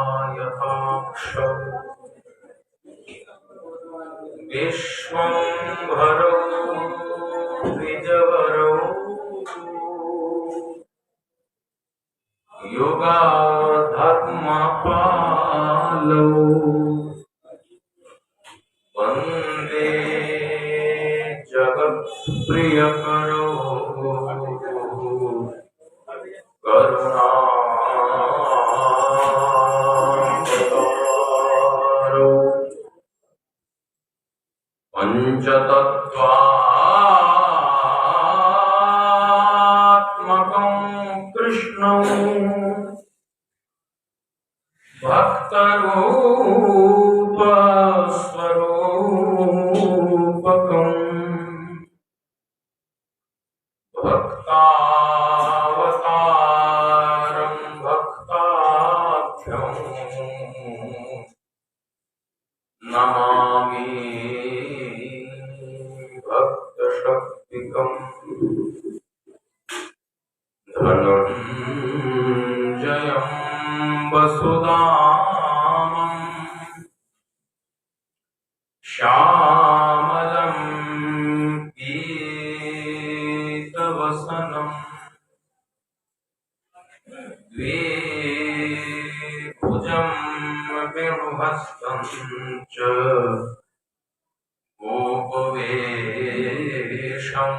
कमलायताक्ष विश्वम्भरो द्विजवरो युगाधर्मपालो वन्दे जगत्प्रियकरो करुणावतारो पञ्चतत्त्वात्मकं कृष्णं भक्तरूपस्वरूपकम् भक्तावतारं भक्ताख्यं नमामि भक्तशक्तिकम् धनञ्जयं वसुधामं श्यामलं पीतवसनं द्विभुजं वेणुहस्तं च गोपवेशं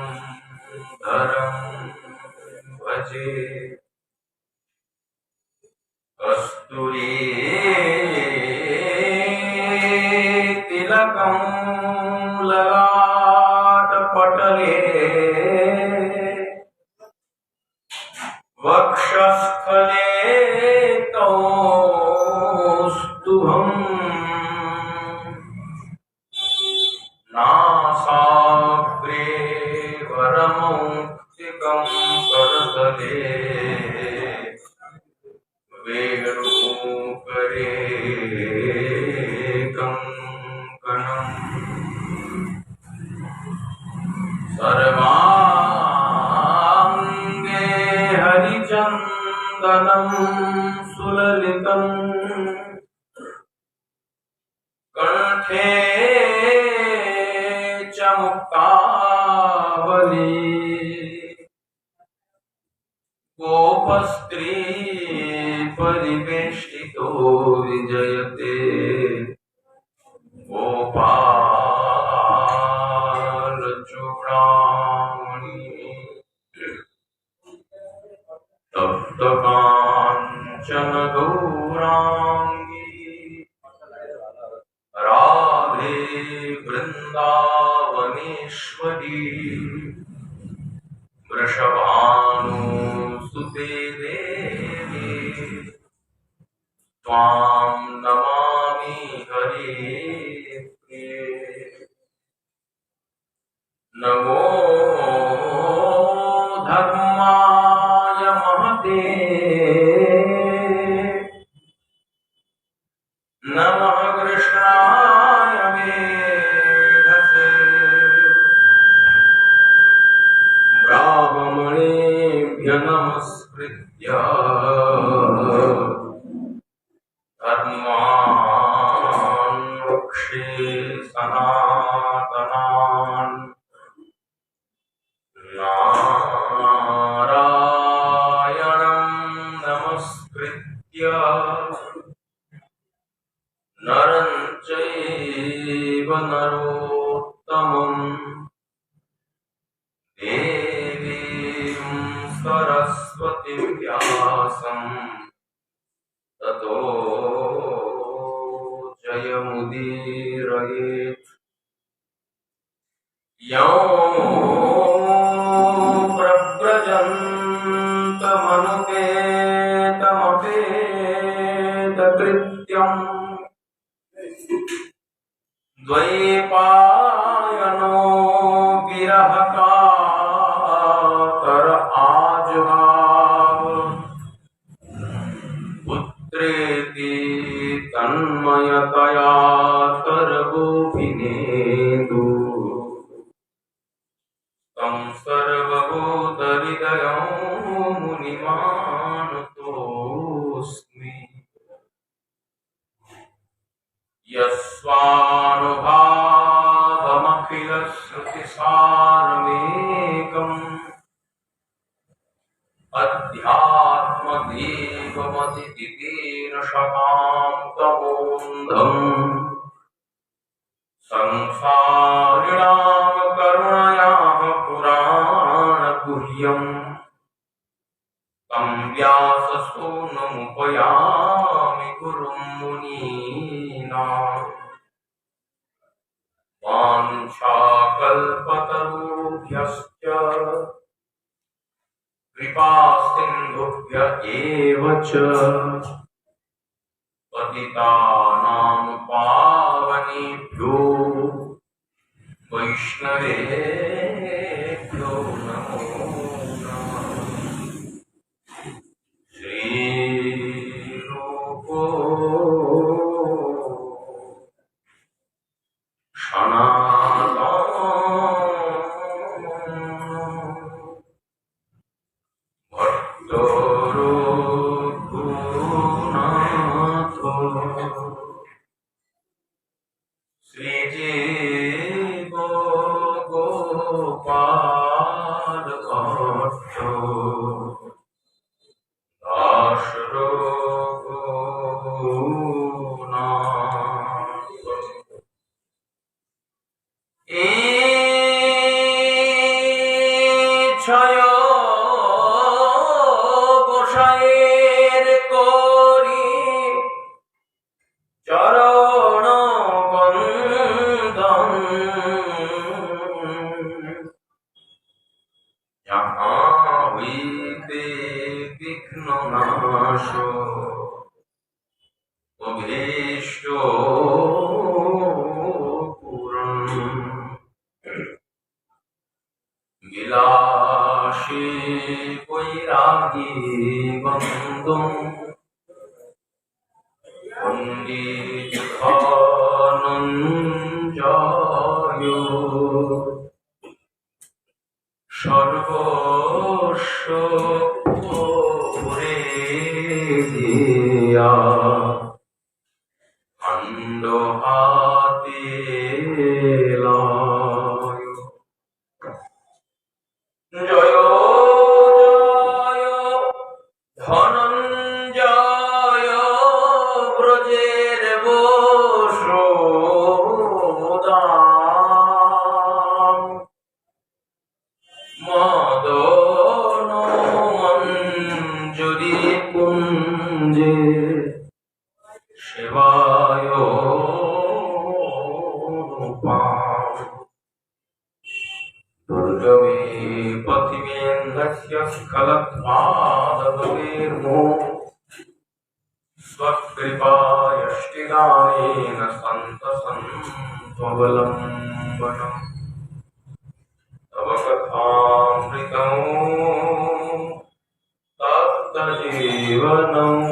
धरं भजे कस्तूरी तिलकं ललाटपटले वक्षस्थले कौस्तुभम् नासाग्रे वरमौक्तिकं करतले वेणुकरे कङ्कणम् सर्वाङ्गे हरिचन्दनं सुललितं कण्ठे च मुक्तावली गोपस्त्री परिवेष्टितो विजयते गोपालचूडामणि तप्तकाञ्चन गौराङ्गी राधे वृन्दावनेश्वरी वृषभानुसुते देवी त्वां नमामि हरिप्रिये नमो धर्माय महते नमः कृष्णाय वेधसे ब्राह्मणेभ्यः नमस्कृत्य धर्मान् वक्षे सनातनान् नारायणं नमस्कृत्य नरं चैव नरोत्तमम् देवीं सरस्वतीं व्यासं ततो जयमुदीरयेत् यं प्रव्रजन्तमनुपेतमपेतकृत्यम् द्वैपायनो विरहकातर आजुहाव पुत्रेति तन्मयतया सर्वोऽभिनेदु तं सर्व दैवमतिदितेन शतां तमोऽन्धम् संसारिणां करुणयाः पुराणगुह्यम् तं व्याससूनुमुपयामि गुरुं मुनीनाम् वाञ्छाकल्पतरुभ्यश्च कृपासिन्धुभ्य एव च पतितानां पावनेभ्यो वैष्णवेभ्यो नमो नमः। श्रीरूपो सनातनो भक्तरघुनाथो श्रीजीव गोपाल भट्टो दास रघुनाथ ছয় গোসাইয়ের করি চরণ বন্দন যাহা হইতে বিঘ্ন নাশ অভীষ্ট পূরণ বিলাসী বৈরাগী বন্দন পণ্ডিত ধনঞ্জয় সর্বস্ব করে দিয়া খণ্ড হাতে লয়। জয় জয় ধনঞ্জয় ব্রজের বসুদাম মদন মঞ্জুরি কুঞ্জে সেবায় দুর্গমে পথিমেন্দ্রস্য স্খলৎপাদবলীর্মো स्वकृपायष्टिदानेन सन्तसन्त्ववलम्बनम् तव कथामृतम् तप्तजीवनम्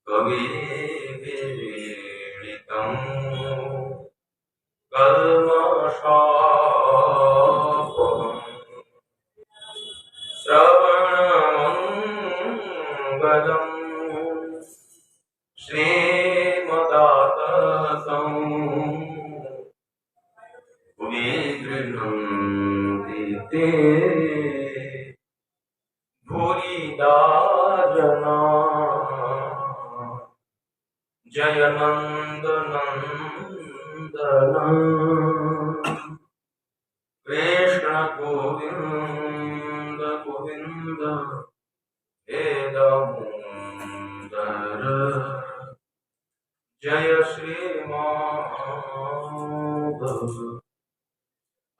कविभिरीडितम् कल्मषापहम् श्रवणमङ्गलम् श्रीमदाततं विगृह्णन्ति ते भूरिदा जना जय नन्दनन्दन कृष्ण गोविन्द गोविन्द हे दामोदर जय श्री माधव।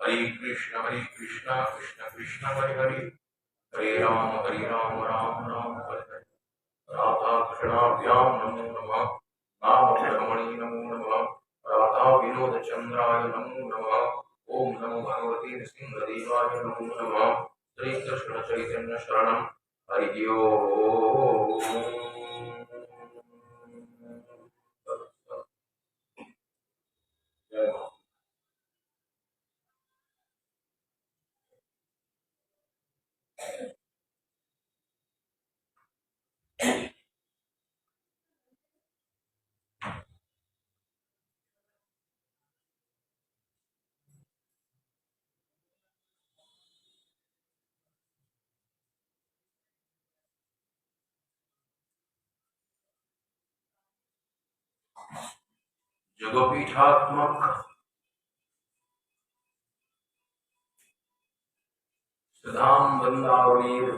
हरे कृष्ण कृष्ण कृष्ण हरे हरे हरे राम राम राम हरे हरे राधा कृष्णाभ्यां नमो नमः नाम ब्रह्मणि नमो नमः राधा विनोद चंद्राय नमो नमः ओम नमो भगवते सिंहदेवाय नमो नमः श्री कृष्ण चैतन्य शरणं हरि ओम। जगपीठात्मक सुधाम वृंदावनेर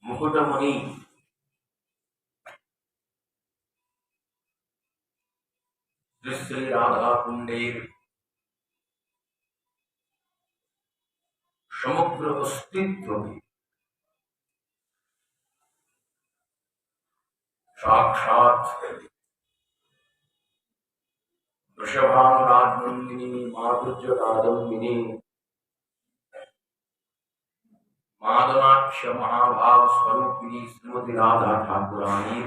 मुकुटमुनि श्री श्री राधा कुंडेर समग्र अस्तित्व में साक्षात वृषभानुराजनंदिनी माधुर्यकादम्बिनी मादनाक्ष महाभाव स्वरूपिणी श्रीमती राधा ठाकुरानी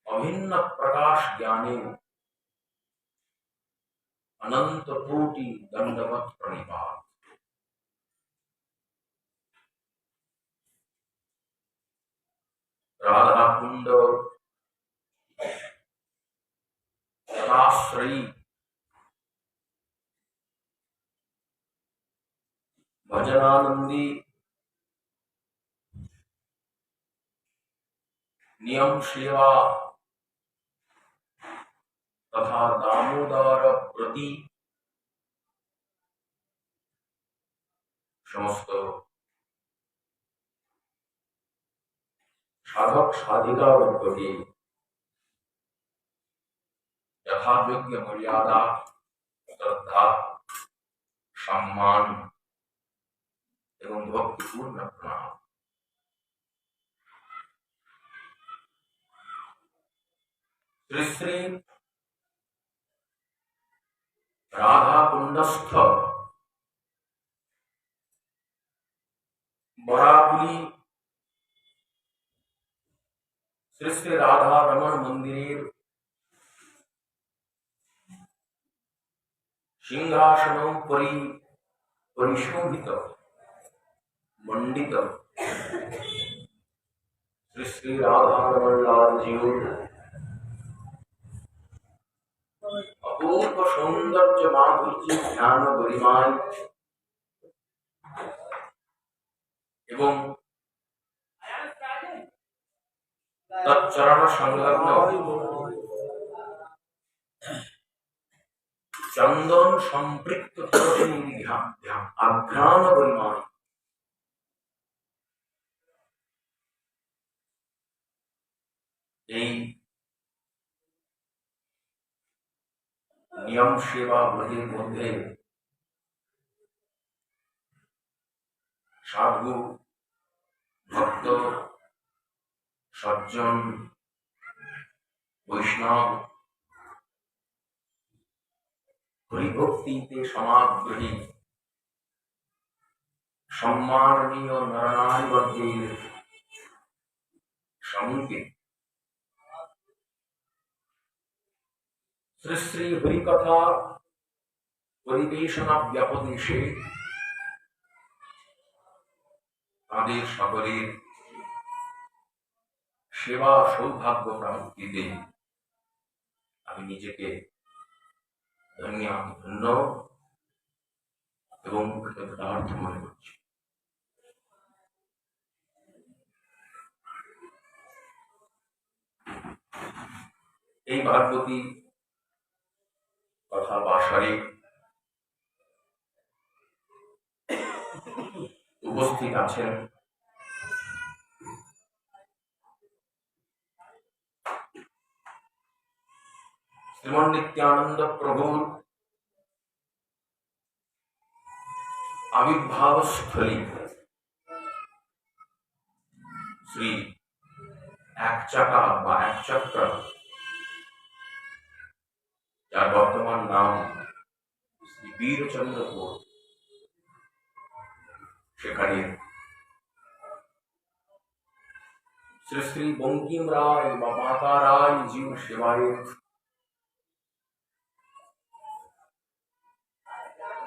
अभिन्न प्रकाश ज्ञाने अनंत कोटि दंडवत प्रणिपात। राधा कुंड सदाश्रयी भजनानंदी नियम सेवा तथा दामोदर प्रति समस्त साधक साधिका वर्ग के यथायोग्य मर्यादा श्रद्धा सम्मान एवं भक्तिपूर्ण प्रणाम। श्री श्री राधा कुंडस्थ बराबली श्री श्री राधा रमण मंदिर सिंहासनम परिशोभित मंडित श्री श्री राधा रमण लाल जी अपूर्व सौंदर्य माधुर्य ध्यान गरिमाय एवं तच्चरण संलग्न चंदन संपृक्त अघ्राण गरिमाय नियम सेवा ब्रजेर मध्य साधु भक्त सज्जन वैष्णव हरिभक्ति समाग्रही सम्माननीय नरनारी वर्गेर सम्मुखे श्री श्री हरिकथा परिवेशना व्यापदेशे तादेर सकलेर सेवा सौभाग्य प्राप्तिते आमि निजेके धन्य एवं कृतज्ञतार्थ मने करछि। এই ভারতী কথা বাসারে উপস্থিত আছেন শ্রীমন নিত্যানন্দ প্রভুর आविर्भाव स्थली श्री एक चाका बा एक चक्र जार बर्तमान नाम श्री वीरचंद्रपुर सेखाने श्री श्री बंकिम राय बा माता राय जीव सेवाए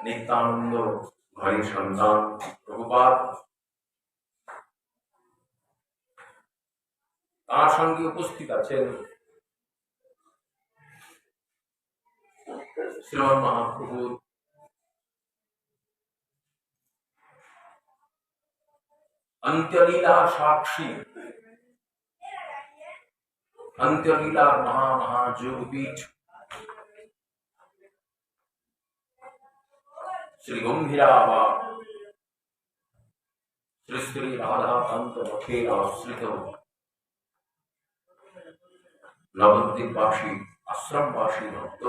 नित्यानंद घरे सन्तान प्रभुपाद तार संगे उपस्थित आছেন श्रीमन महाप्रभु अंत्यलीला साक्षी, अंत्यलीला महामहायोगपीठ श्री गंभीरावा श्री श्री राधा कांत मखेर आश्रित नवद्वीपवासी आश्रमवासी भक्त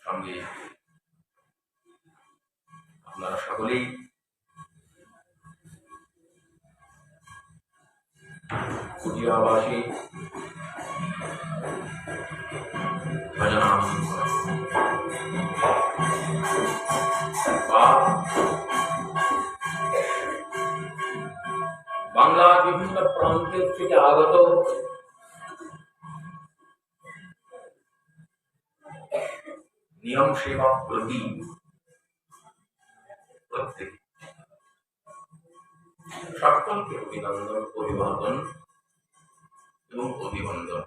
संगे আপনারা সকলেই কুটিয়াবাসী ভজনাম বা বাংলার বিভিন্ন প্রান্তের থেকে আগত নিয়ম সেবা প্রতি প্রত্যেক সকলকে অভিনন্দন, অভিবাদন এবং অভিবন্দন।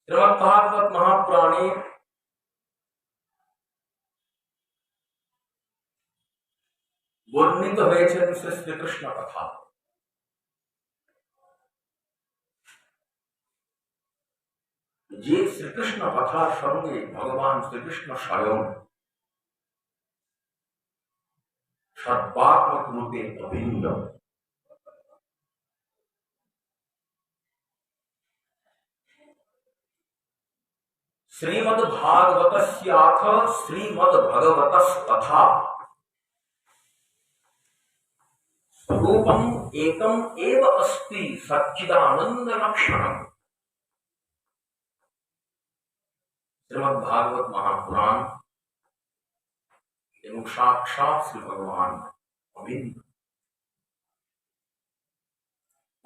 শ্রীমদ্ভাগবত মহাপুরাণে বর্ণিত হয়েছেন শ্রী শ্রীকৃষ্ণ কথা। যে শ্রীকৃষ্ণ কথার সঙ্গে ভগবান শ্রীকৃষ্ণ স্বয়ং সর্বাত্মক রূপে অভিন্ন। শ্রীমদ্ভাগবতস্যাথ শ্রীমদ্ভগবতস্তথা स्वरूपम एकम एव अस्ति सच्चिदानंद लक्षणम। श्रीमद्भागवत महापुराण एवं साक्षात श्री भगवान अभिन्न,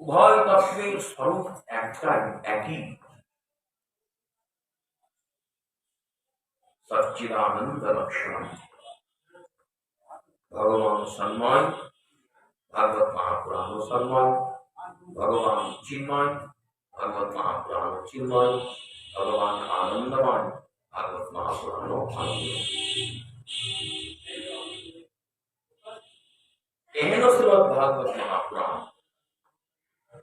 उभय तत्वेर स्वरूप একই सच्चिदानंद लक्षण। भगवान सन्मय, भागवत महापुराण सन्मय, भगवान चिन्मय, भागवत महापुराण चिन्मय, भगवान आनंदमय, भागवत महापुराण आनंदमय। एहेन श्रीमद्भागवत महापुराण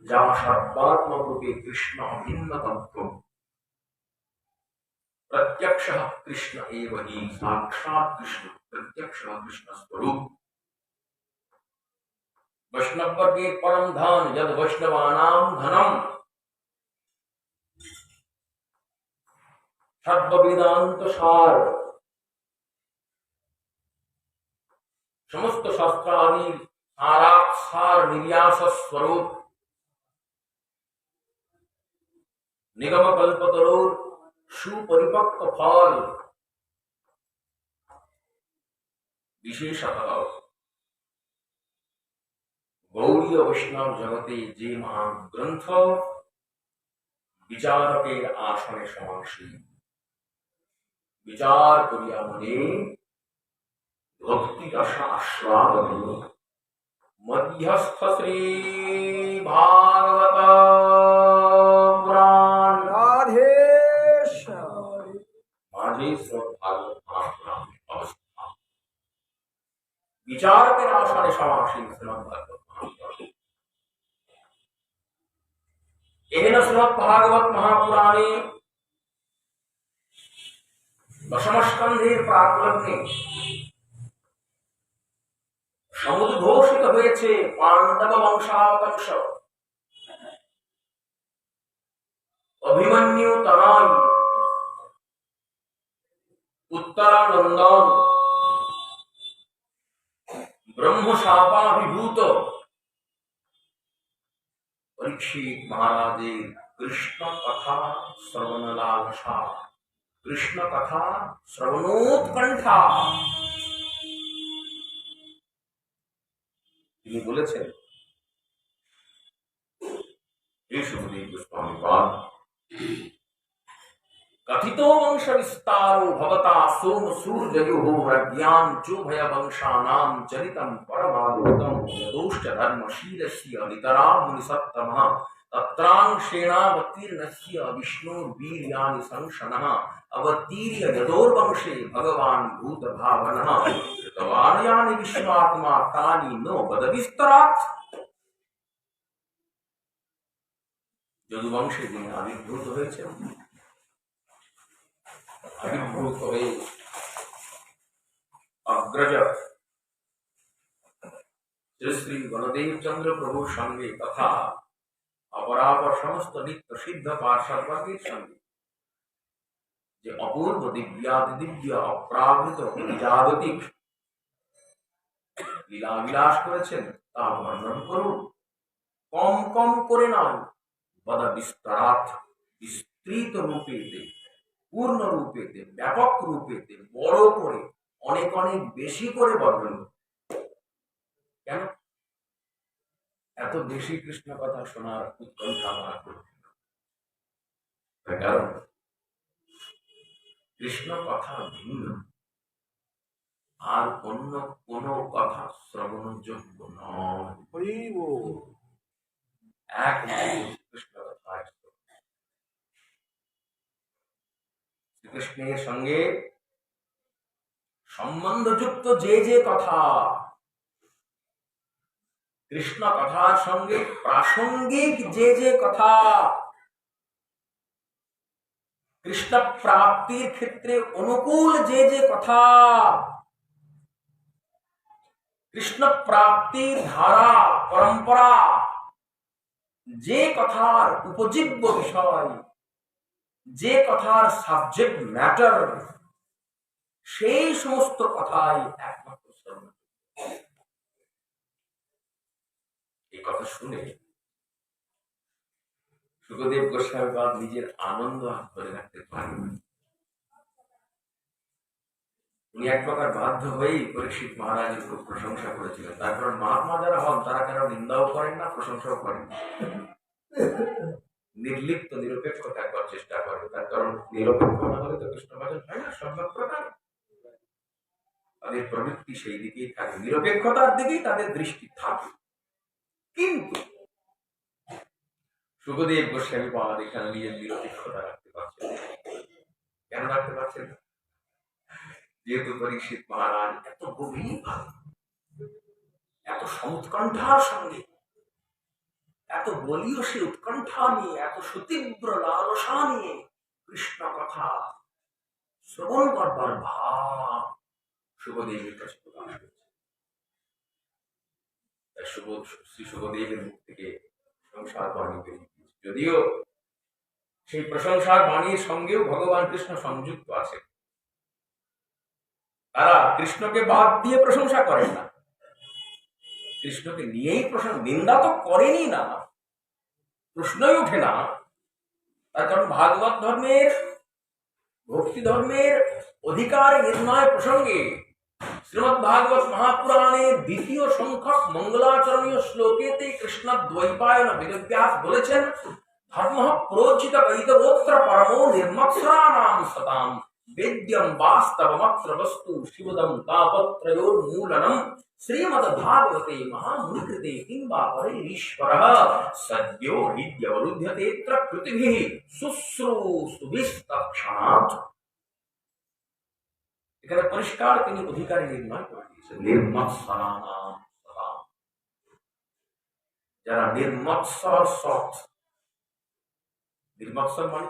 जा सर्वात्मक रूपे कृष्ण अभिन्न तत्व, प्रत्यक्ष कृष्ण एव हि साक्षात कृष्ण, प्रत्यक्ष कृष्ण स्वरूप। वैष्णव वर्गे परम धन यद वैष्णवानाम धनम, सर्व वेदांत सार, समस्त शास्त्रादि साराक्षार निर्यास स्वरूप, निगम कल्पतरोर सुपरिपक्व फल। विशेषतः गौड़ीय वैष्णव जगते जे महान ग्रंथ विचारकेर आसने समासीन, विचार करिया मने भक्ति रसा आस्वादन मध्यस्थ श्री भागवत पुराण माझे भागवत महापुराण अवस्था विचार के आसने समासीन श्रीमद्भागवत महापुराण। एहेन श्रीमद्भागवत महापुराणे दशम स्कंधेर प्राकलग्ने समुद्घोषित হয়েছে পাণ্ডব বংশাবংশ। अभिमन्यु तनय उत्तरानंदन ब्रह्मशापाभिभूत परीक्षित महाराजेर कृष्ण कथा श्रवण लालसा, कृष्ण कथा श्रवणोत्कंठा। তিনি বলেছেন, हे सुखदेव गोस्वामी पाद, कथितो वंश विस्तारो भवता सोम सूर्ययोः प्रज्ञान चोभय वंशानां चरितं परमाद्भुतं यदोश्च धर्मशीलस्य नितरां मुनिसत्तमः तत्रांशेणावतीर्णस्य विष्णुर्वीर्याणि संशनः अवतीर्य यदोर्वंशे भगवान् भूतभावनः कृतवान् यानि विश्वात्मा तानि नो वदविस्तरात्। যদুবংশে যিনি আবির্ভূত হয়েছেন, আবির্ভূত হয়ে অগ্রজ শ্রী শ্রী বলদেব চন্দ্র প্রভুর সঙ্গে তথা অপরাপর সমস্ত নিত্য সিদ্ধ পার্শ্ববর্গের সঙ্গে যে অপূর্ব দিব্যাদি দিব্য অপ্রাকৃত জাগতিক লীলা বিলাস করেছেন তা বর্ণন করুন। কম কম করে নয়, বদ বিস্তরাৎ, বিস্তৃত রূপেতে, পূর্ণ রূপেতে, ব্যাপক রূপেতে, বড় করে, অনেক অনেক বেশি করে বর্ণন। কেন এত বেশি কৃষ্ণ কথা শোনার উৎকণ্ঠা আমার করছে? কারণ কৃষ্ণ কথা ভিন্ন, আর অন্য কোন কথা শ্রবণযোগ্য নয়। কৃষ্ণ কথা, শ্রীকৃষ্ণের সঙ্গে সম্বন্ধযুক্ত যে যে কথা, কৃষ্ণ কথার সঙ্গে প্রাসঙ্গিক যে যে কথা, কৃষ্ণ প্রাপ্তির ক্ষেত্রে অনুকূল যে যে কথা, কৃষ্ণ প্রাপ্তির ধারা পরম্পরা, যে কথার উপজীব্য বিষয়, যে কথার সাবজেক্ট ম্যাটার, সেই সমস্ত কথাই একমাত্র শ্রবণ। এই কথা শুনে সুখদেব গোস্বামী পাদ নিজের আনন্দ ধরে রাখতে পারেন। উনি এক প্রকার বাধ্য হয়েই পরীক্ষিত মহারাজের খুব প্রশংসা করেছিলেন। তার কারণ মহাত্মা যারা হন তারা কেন নিন্দাও করেন না, প্রশংসাও করেন, নির্লিপ্ত নিরপেক্ষ থাকবার চেষ্টা করেন। তার কারণ নিরপেক্ষ না হলে তো কৃষ্ণ ভজন হয় না। সব প্রকার তাদের প্রবৃত্তি সেই দিকেই থাকে, নিরপেক্ষতার দিকেই তাদের দৃষ্টি থাকে। কিন্তু সুখদেব গোস্বামী পাদ এখানে নিজের নিরপেক্ষতা রাখতে পারছেন। কেন রাখতে পারছেন? যেহেতু পরীক্ষিত মহারাজ এত গভীর ভাবে, এত সমুৎকণ্ঠার সঙ্গে, এত বলীয় সে উৎকণ্ঠা নিয়ে, এত সুতীব্র লালসা নিয়ে কৃষ্ণ কথা শ্রবণ করবার ভাব সুখদেবের কাছে প্রকাশ করেছে। শ্রী সুখদেবের মুখ থেকে প্রশংসার বাণী বেরিয়ে গিয়েছে। যদিও সেই প্রশংসার বাণীর সঙ্গেও ভগবান কৃষ্ণ সংযুক্ত আছে। তারা কৃষ্ণকে বাদ দিয়ে প্রশংসা করেন না, কৃষ্ণকে নিয়েই প্রশংসা, নিন্দা তো করেনি না, প্রশ্নই ওঠে না। তার কারণ ভাগবত ধর্মের, ভক্তি ধর্মের অধিকার নির্ণয় প্রসঙ্গে শ্রীমদ ভাগবত মহাপুরাণের দ্বিতীয় সংখ্যক মঙ্গলাচরণীয় শ্লোকেতে কৃষ্ণ দ্বৈপায়ন বেদব্যাস বলেছেন, ধর্ম প্রোচিত কৈতবোত্র পরমো নির্মৎসরানাম সতাম বেদ্যম বাস্তবমত্র বস্তু শিবদম তাপত্রয়োর মূলনম শ্রীমদ ভাগবতে মহামুনিকৃতে কিংবা পরেশ্বরঃ সদ্यो হৃদ্যবরুধ্যতেऽত্র কৃতিভিঃ শুশ্রূষুভিস্তৎক্ষণাৎ। এখানে পরিষ্কার তিনি অধিকারী নির্ণয় করে দিয়েছেন, নির্মৎসরানাম সতাম। যারা নির্মৎসর সৎ, নির্মৎসর মানে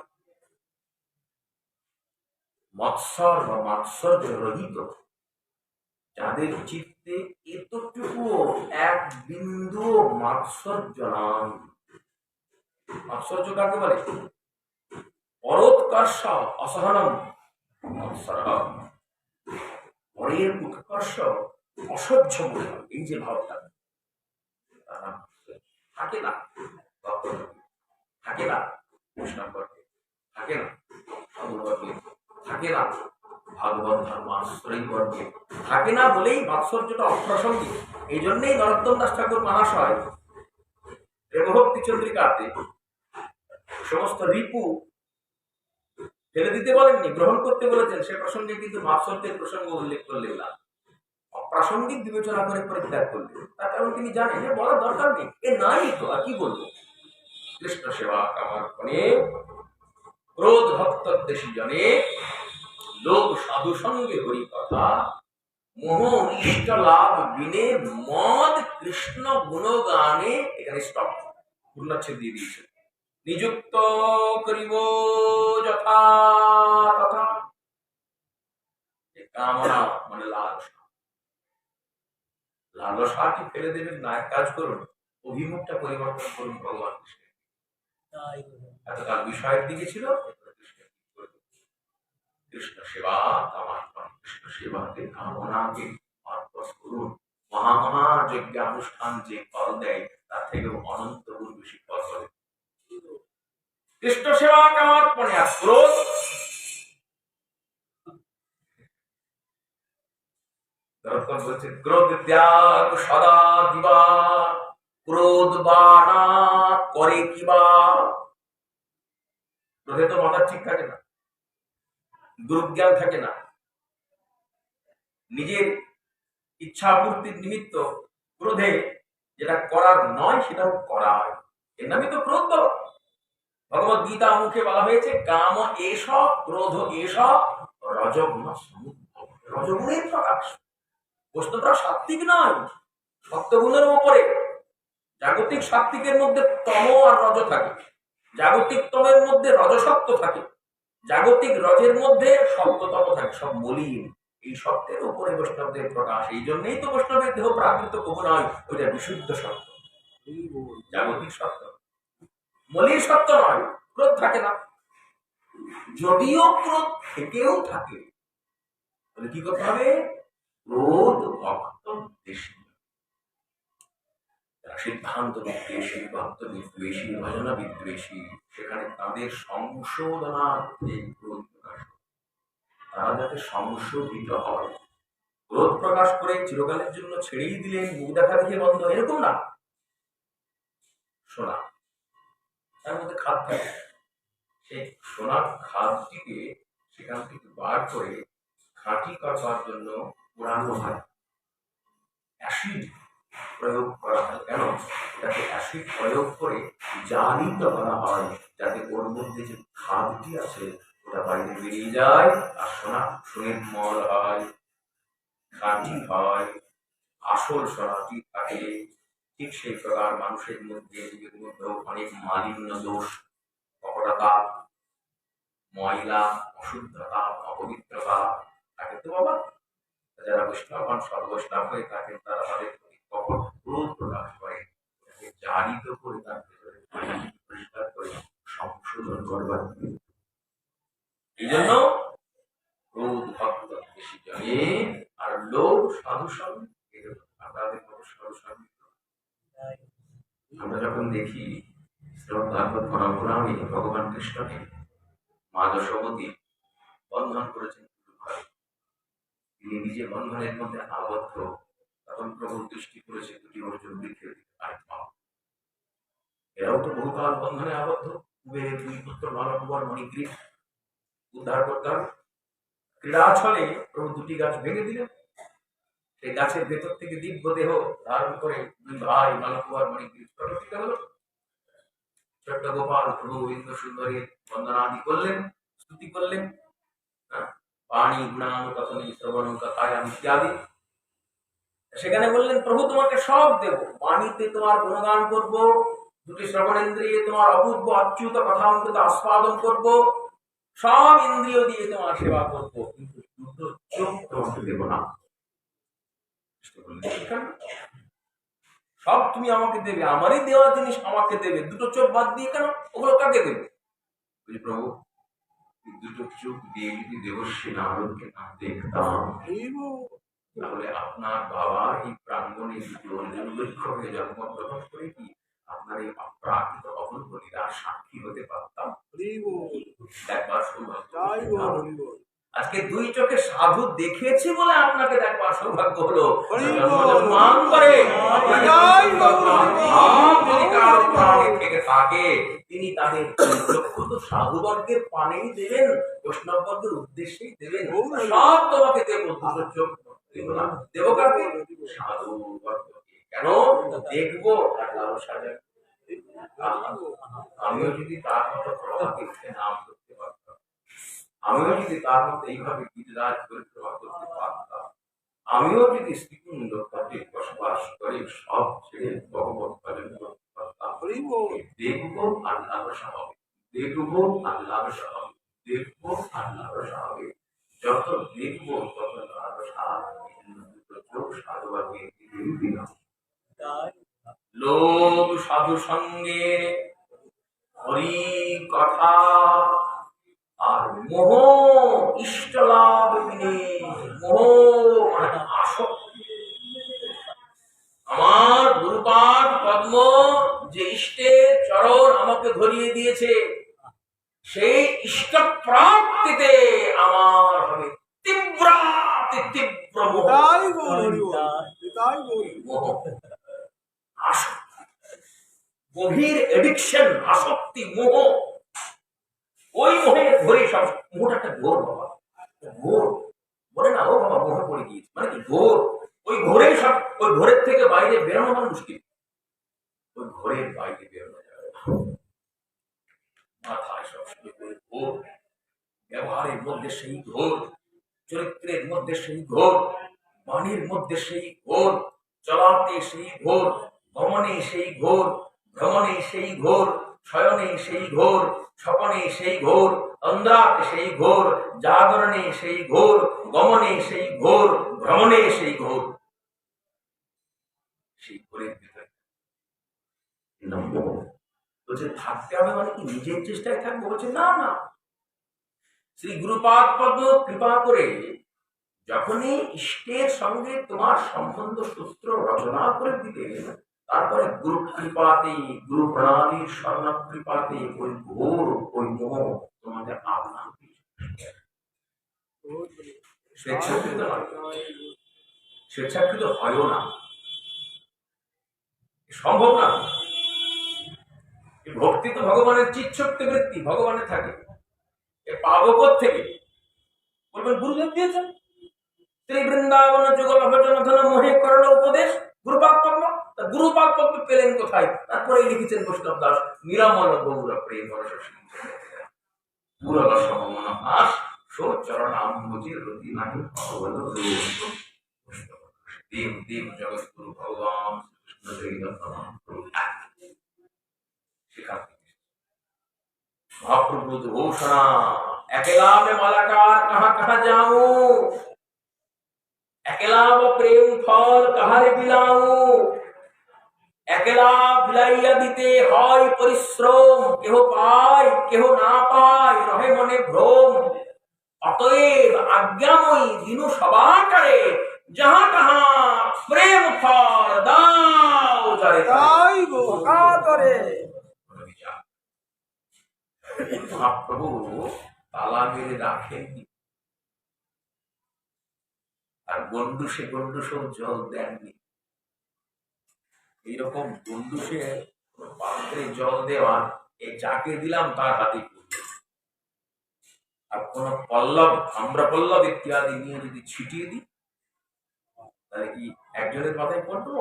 মৎসর বা মাৎসর্য রহিত, যাদের চিত্তে এতটুকু এক বিন্দু মাৎসর্য নাই। মাৎসর্য কাকে বলে? পরোৎকর্ষ অসহনম মৎসর, পরের উৎকর্ষ অসহ্য মনে হয়, এই যে ভাবটা থাকে না, থাকে না কৃষ্ণকে, থাকে না সাধুবর্গে, থাকে না ভাগবত ধর্মাশ্রয়ী বর্গে, থাকে না বলেই মাৎসর্যটা অপ্রাসঙ্গিক। এই জন্যই নরোত্তম দাস ঠাকুর মহাশয় প্রেমভক্তি চন্দ্রিকাতে সমস্ত রিপু ফেলে দিতে বলেননি, গ্রহণ করতে বলেছেন। সে প্রসঙ্গে কিন্তু মাৎসর্যের প্রসঙ্গ উল্লেখ করলেন না, অপ্রাসঙ্গিক বিবেচনা করে পরিত্যাগ করলেন। তার কারণ তিনি জানেন যে বলার দরকার নেই, এ নাই তো আর কি বলবো। কৃষ্ণ সেবা কামার্পণে ক্রোধ ভক্ত দেশী জনে লোক সাধু সঙ্গে হরি কথা মোহ অনিষ্ট লাভ বিনে মদ কৃষ্ণ গুণগানে। এখানে স্টপ, পূর্ণচ্ছেদ দিয়ে দিয়েছে। নিযুক্ত করিব যথা তথা। কামনা মানে লালসা, লালসাটি ফেলে দেবেন না। এক কাজ করুন, অভিমুখটা পরিবর্তন করুন ভগবান কৃষ্ণের। এতকাল বিষয়ের দিকে ছিল, কৃষ্ণ সেবা কামার্পণ, কৃষ্ণ সেবাকে কামনাকে অর্পণ করুন। মহা যজ্ঞ অনুষ্ঠান যে ফল দেয় তার থেকেও অনন্ত গুণ বেশি ফল করে কৃষ্ণ সেবা কামার্পণে। আর ক্রোধ, দর্পণ বলছে ক্রোধ ত্যাগ সদা দিবা, ক্রোধ বানা করে কিবা। ক্রোধে তো মাথা ঠিক থাকে না, দুর্জ্ঞান থাকে না, নিজের ইচ্ছা পূর্তির নিমিত্ত ক্রোধে যেটা করার নয় সেটাও করা হয়, এর নামই তো ক্রোধ। ভগবত গীতা মুখে বলা হয়েছে কাম এষ ক্রোধ এষ রজগুণ সমুদ্ভব। রজগুণের প্রকাশ। বস্তুটা সাত্বিক নয়, সত্যগুণের উপরে। জাগতিক সাত্বিকের মধ্যে তম আর রজ থাকে, জাগতিক তমের মধ্যে রজসত্ব থাকে, জাগতিক রজের মধ্যে সত্যতম থাকে, সব মলিন। এই সত্যের উপরে বৈষ্ণবদের প্রকাশ। এই জন্যই তো বৈষ্ণবের দেহ প্রাকৃত কবু নয়, ওইটা বিশুদ্ধ সত্য, জাগতিক সত্য। মলিন সত্য নয়, ক্রোধ থাকে না। যদিও ক্রোধ থেকেও থাকে, তাহলে কি করতে হবে? ক্রোধ ভক্ত দেশী, সিদ্ধান্ত বিদ্বেষী, ভক্ত বিদ্বেষী, ভজনা বিদ্বেষী, সেখানে তাদের সংশোধনার্থে ক্রোধ প্রকাশ, তারা যাতে সংশোধিত হয়। ক্রোধ প্রকাশ করে চিরকালের জন্য ছেড়েই দিলেন, মুখ দেখা দেখে বন্ধ, এরকম না। সোনা, তার মধ্যে খাদ থাকে, সেই সোনার খাদটিকে সেখান থেকে বার করে খাঁটি করবার জন্য পোড়ানো হয়, অ্যাসিড প্রয়োগ করা হয়। কেন? যাতে অ্যাসিড প্রয়োগ করে জালিত করা হয়, যাতে ওর মধ্যে যে খাদটি আছে ওটা বাইরে বেরিয়ে যায় আর সোনা সুনির্মল হয়, খাঁটি হয়, আসল সোনাটি থাকে। ঠিক সেই প্রকার মানুষের মধ্যে নিজের মধ্যেও অনেক মালিন্য দোষ, কপটতা, ময়লা, অশুদ্ধতা, অপবিত্রতা থাকে তো বাবা। যারা বৈষ্ণব হন, সব বৈষ্ণব হয়ে থাকেন, তারা তাদের প্রতি কপট ক্রোধ প্রকাশ করে, জারিত করে তার ভেতরে পরিষ্কার করে সংশোধন করবার। এই জন্য ক্রোধ ভক্ত বেশি জনে আর লোভ সাধু সঙ্গ। আপনাদের মতো সাধু সঙ্গ আমরা যখন দেখি শ্রীমদ্ভাগবত পুরাণে ভগবান কৃষ্ণকে মা যশোমতী বন্ধন করেছেন, তিনি নিজে বন্ধনের মধ্যে আবদ্ধ, তখন প্রভু দৃষ্টি করেছে দুটি অর্জুন বৃক্ষের আত্মা। এরাও তো বহুকাল বন্ধনে আবদ্ধ। কুবেরের দুই পুত্র নরকুবর মণিগ্রীব উদ্ধার করতাম। ক্রীড়া ছলে প্রভু দুটি গাছ ভেঙে দিলেন, সেই গাছের ভেতর থেকে দিব্য দেহ ধারণ করে দুই ভাই নরকুবর মণিগ্রীব প্রকটিত হল। ছোট্ট গোপাল প্রভু গোবিন্দ সুন্দরীর বন্দনাদি করলেন, স্তুতি করলেন, পানি গুণানুকথনে শ্রবণ কথায়াম ইত্যাদি। সেখানে বললেন প্রভু তোমাকে সব দেব, বাণীতে তোমার গুণগান করব, দুটি শ্রবণেন্দ্রিয়ে তোমার অপূর্ব অচ্যুত কথা অন্তত আস্বাদন করব, সব ইন্দ্রিয় দিয়ে তোমার সেবা করব, কিন্তু দুটো চোখ তোমাকে দেব না। সব তুমি আমাকে দেবে, আমারই দেওয়া জিনিস আমাকে দেবে, দুটো চোখ বাদ দিয়ে কেন? ওগুলো কাকে দেবে? প্রভু দুটো চোখ দিয়ে যদি দেবশ্রী নারদকে না দেখতাম, তাহলে আপনার বাবা এই প্রাঙ্গণে দুর্ভিক্ষ হয়ে জন্মগ্রহণ করে কি আপনার এই অপ্রাকৃত অপূর্ব লীলার সাক্ষী হতে পারতাম? দেখবার সৌভাগ্য। আজকে দুই চোখে সাধু দেখেছি বলে আপনাকে দেখবার সৌভাগ্য হলো। থেকে থাকে তিনি তাদের চক্ষু তো সাধুবর্গের পানেই দেবেন, বৈষ্ণববর্গের উদ্দেশ্যেই দেবেন। সব তোমাকে দেব, দুটো চোখ দেব কাকে? সাধুবর্গকে। কেন? দেখবো আর লালসা আমিও যদি তার মতো প্রভাতে উঠে নাম করতে পারতাম, আমিও যদি তার মতো এইভাবে গিরিরাজ পরিক্রমা করতে পারতাম, আমিও যদি শ্রীকুণ্ড তটে বসবাস করে সব ছেড়ে ভগবত পালন করতে পারতাম, দেখবো আল্লাহ হবে, দেখবো আল্লাহ হবে, দেখবো আল্লাহ হবে। যত দেখবো তত লোক সাধু সঙ্গে হরি কথা আর মোহ ইষ্ট লাভ বিনে, মোহ মানে আসক্তি। আমার গুরুপাদ পদ্ম যে ইষ্টের চরণ আমাকে ধরিয়ে দিয়েছে, সেই ইষ্ট প্রাপ্তিতে আমার হবে তীব্র তীব্র মোহ, আসক্তি, গভীর এডিকশন, আসক্তি, মোহ। ওই মোহের ঘোরে সব, মোহটা একটা ঘোর বাবা, ঘোর বলে না, ও বাবা মোহে পড়ে গিয়েছে মানে কি ঘোর। ওই ঘোরে সব, ওই ঘোরের থেকে বাইরে বেরোনো মানে মুশকিল, ওই ঘোরের বাইরে বেরোনো যাবে না। মাথায় সবসময় করে ঘোর, ব্যবহারের মধ্যে সেই ঘোর, চরিত্রের মধ্যে সেই ঘোর, বাণীর মধ্যে সেই ঘোর, চলাতে সেই ঘোর, গমনে সেই ঘোর, ভ্রমণে সেই ঘোর, শয়নে সেই ঘোর, স্বপনে সেই ঘোর, তন্দ্রাতে সেই ঘোর, জাগরণে সেই ঘোর, গমনে সেই ঘোর, ভ্রমণে সেই ঘোর। সেই ঘোরের ভিতরে বলছে থাকতে হবে মানে কি নিজের চেষ্টায় থাকবো? বলছে না না, শ্রী গুরুপাদ পদ্ম কৃপা করে যখনই ইষ্টের সঙ্গে তোমার সম্বন্ধ সূত্র রচনা করে দিতে, তারপরে গুরু কৃপাতে, গুরু প্রণালীর স্বর্ণ কৃপাতে ওই ঘোর, ওই মোহ তোমাদের আপনা স্বেচ্ছাকৃত নয়, স্বেচ্ছাকৃত হয়ও না, সম্ভব না। ভক্তি তো ভগবানের চিৎশক্তি বৃত্তি, ভগবানের থাকে, পাবো থেকে বলবেন গুরুদেব দিয়েছেন শ্রী বৃন্দাবন যুগল ভজন ধন মোহে করল উপদেশ গুরুপাদ পদ্ম। গুরুপাদ পদ্ম পেলেন কোথায়? তারপরে লিখেছেন বৈষ্ণব দাস, নিরামল গৌর প্রেম রস পুরো রসমন হাস চরণাম্বুজির রতি নাহি ভগবত রূপ। দেব দেব জগৎ গুরু ভগবান महाप्रभु घोषणा, अकेला में मालाकार कहाँ कहाँ जाऊं, अकेला वो प्रेम फल कहाँ रे बिलाऊं, अकेला बिलाइया दिते হয় পরিশ্রম, কেহ পায় কেহ না পায় রহে মনে ভ্রম। অতএব আজ্ঞাময়ী দিনু সবাকারে যাহা তাহা প্রেম ফল দাও যারে তাই গো কাতরে। মহাপ্রভু তালা মেরে রাখেননি, আর গন্ডুসে গন্ডুসেও জল দেননি। এইরকম গন্ডুসে পাত্রে জল দেওয়া, এই যাকে দিলাম তার হাতে, আর কোন পল্লব, আমরা পল্লব ইত্যাদি নিয়ে যদি ছিটিয়ে দিই, তাহলে কি একজনের মাথায় পড়বো?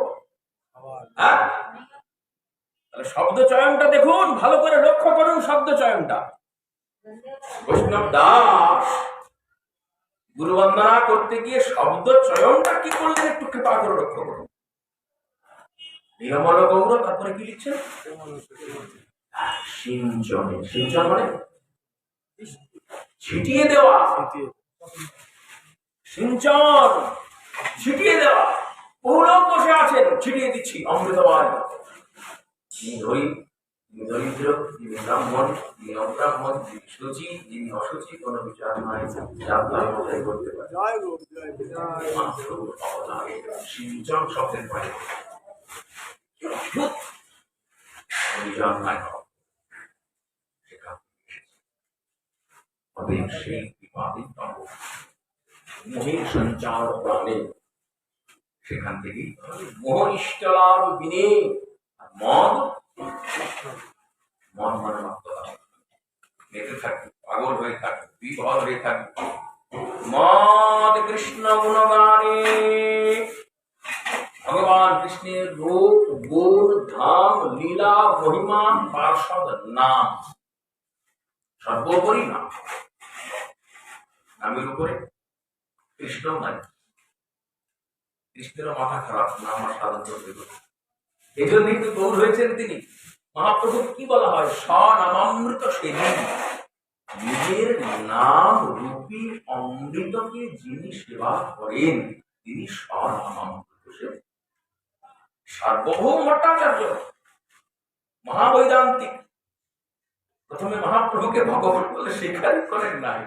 তাহলে শব্দ চয়নটা দেখুন, ভালো করে লক্ষ্য করুন শব্দ চয়নটা। বৈষ্ণব দাস গুরু বন্দনা করতে গিয়ে শব্দ চয়নটা কি করলেন একটু কৃপা করে লক্ষ্য করুন। নিরমল গৌর, তারপরে কি লিখছেন? সিঞ্চনে, সিঞ্চন মানে ছিটিয়ে দেওয়া, সিঞ্চন ছিটিয়ে দেওয়া। বহু লোক বসে আছেন, ছিটিয়ে দিচ্ছি অমৃতবান। যিনি দরিদ্র, যিনি ব্রাহ্মণ, যিনি অব্রাহ্মণ, যিনি সুচি, যিনি অসুচি, কোন বিচার নাই, আপনার মতাই করতে পারে। সিঞ্চন শব্দের বাইরে অভিযান নাই, সেই বিবাদী পাব মোহের সঞ্চার প্রাণে, সেখান থেকে মোহ ইষ্ট লাভ বিনে। মদ, মন মানে মেতে থাকবে, পাগল হয়ে থাকবে, বিভল হয়ে থাকবে। মদ কৃষ্ণ গুণগানে ভগবান কৃষ্ণের রূপ গুণ ধাম লীলা মহিমা পার্ষদ নাম, সর্বোপরি নাম। নামের উপরে কৃষ্ণ নাই, কৃষ্ণের মাথা খারাপ, নাম আর সাধন করতে। এই জন্যই তো গৌর হয়েছেন তিনি। মহাপ্রভু কি বলা হয়? স্বনামামৃত সেবী, নিজের নাম রূপী অমৃতকে যিনি সেবা করেন তিনি স্বনামামৃত সেবী। সার্বভৌম ভট্টাচার্য মহাবৈদান্তিক প্রথমে মহাপ্রভুকে ভগবান বলে স্বীকার করেন নাই।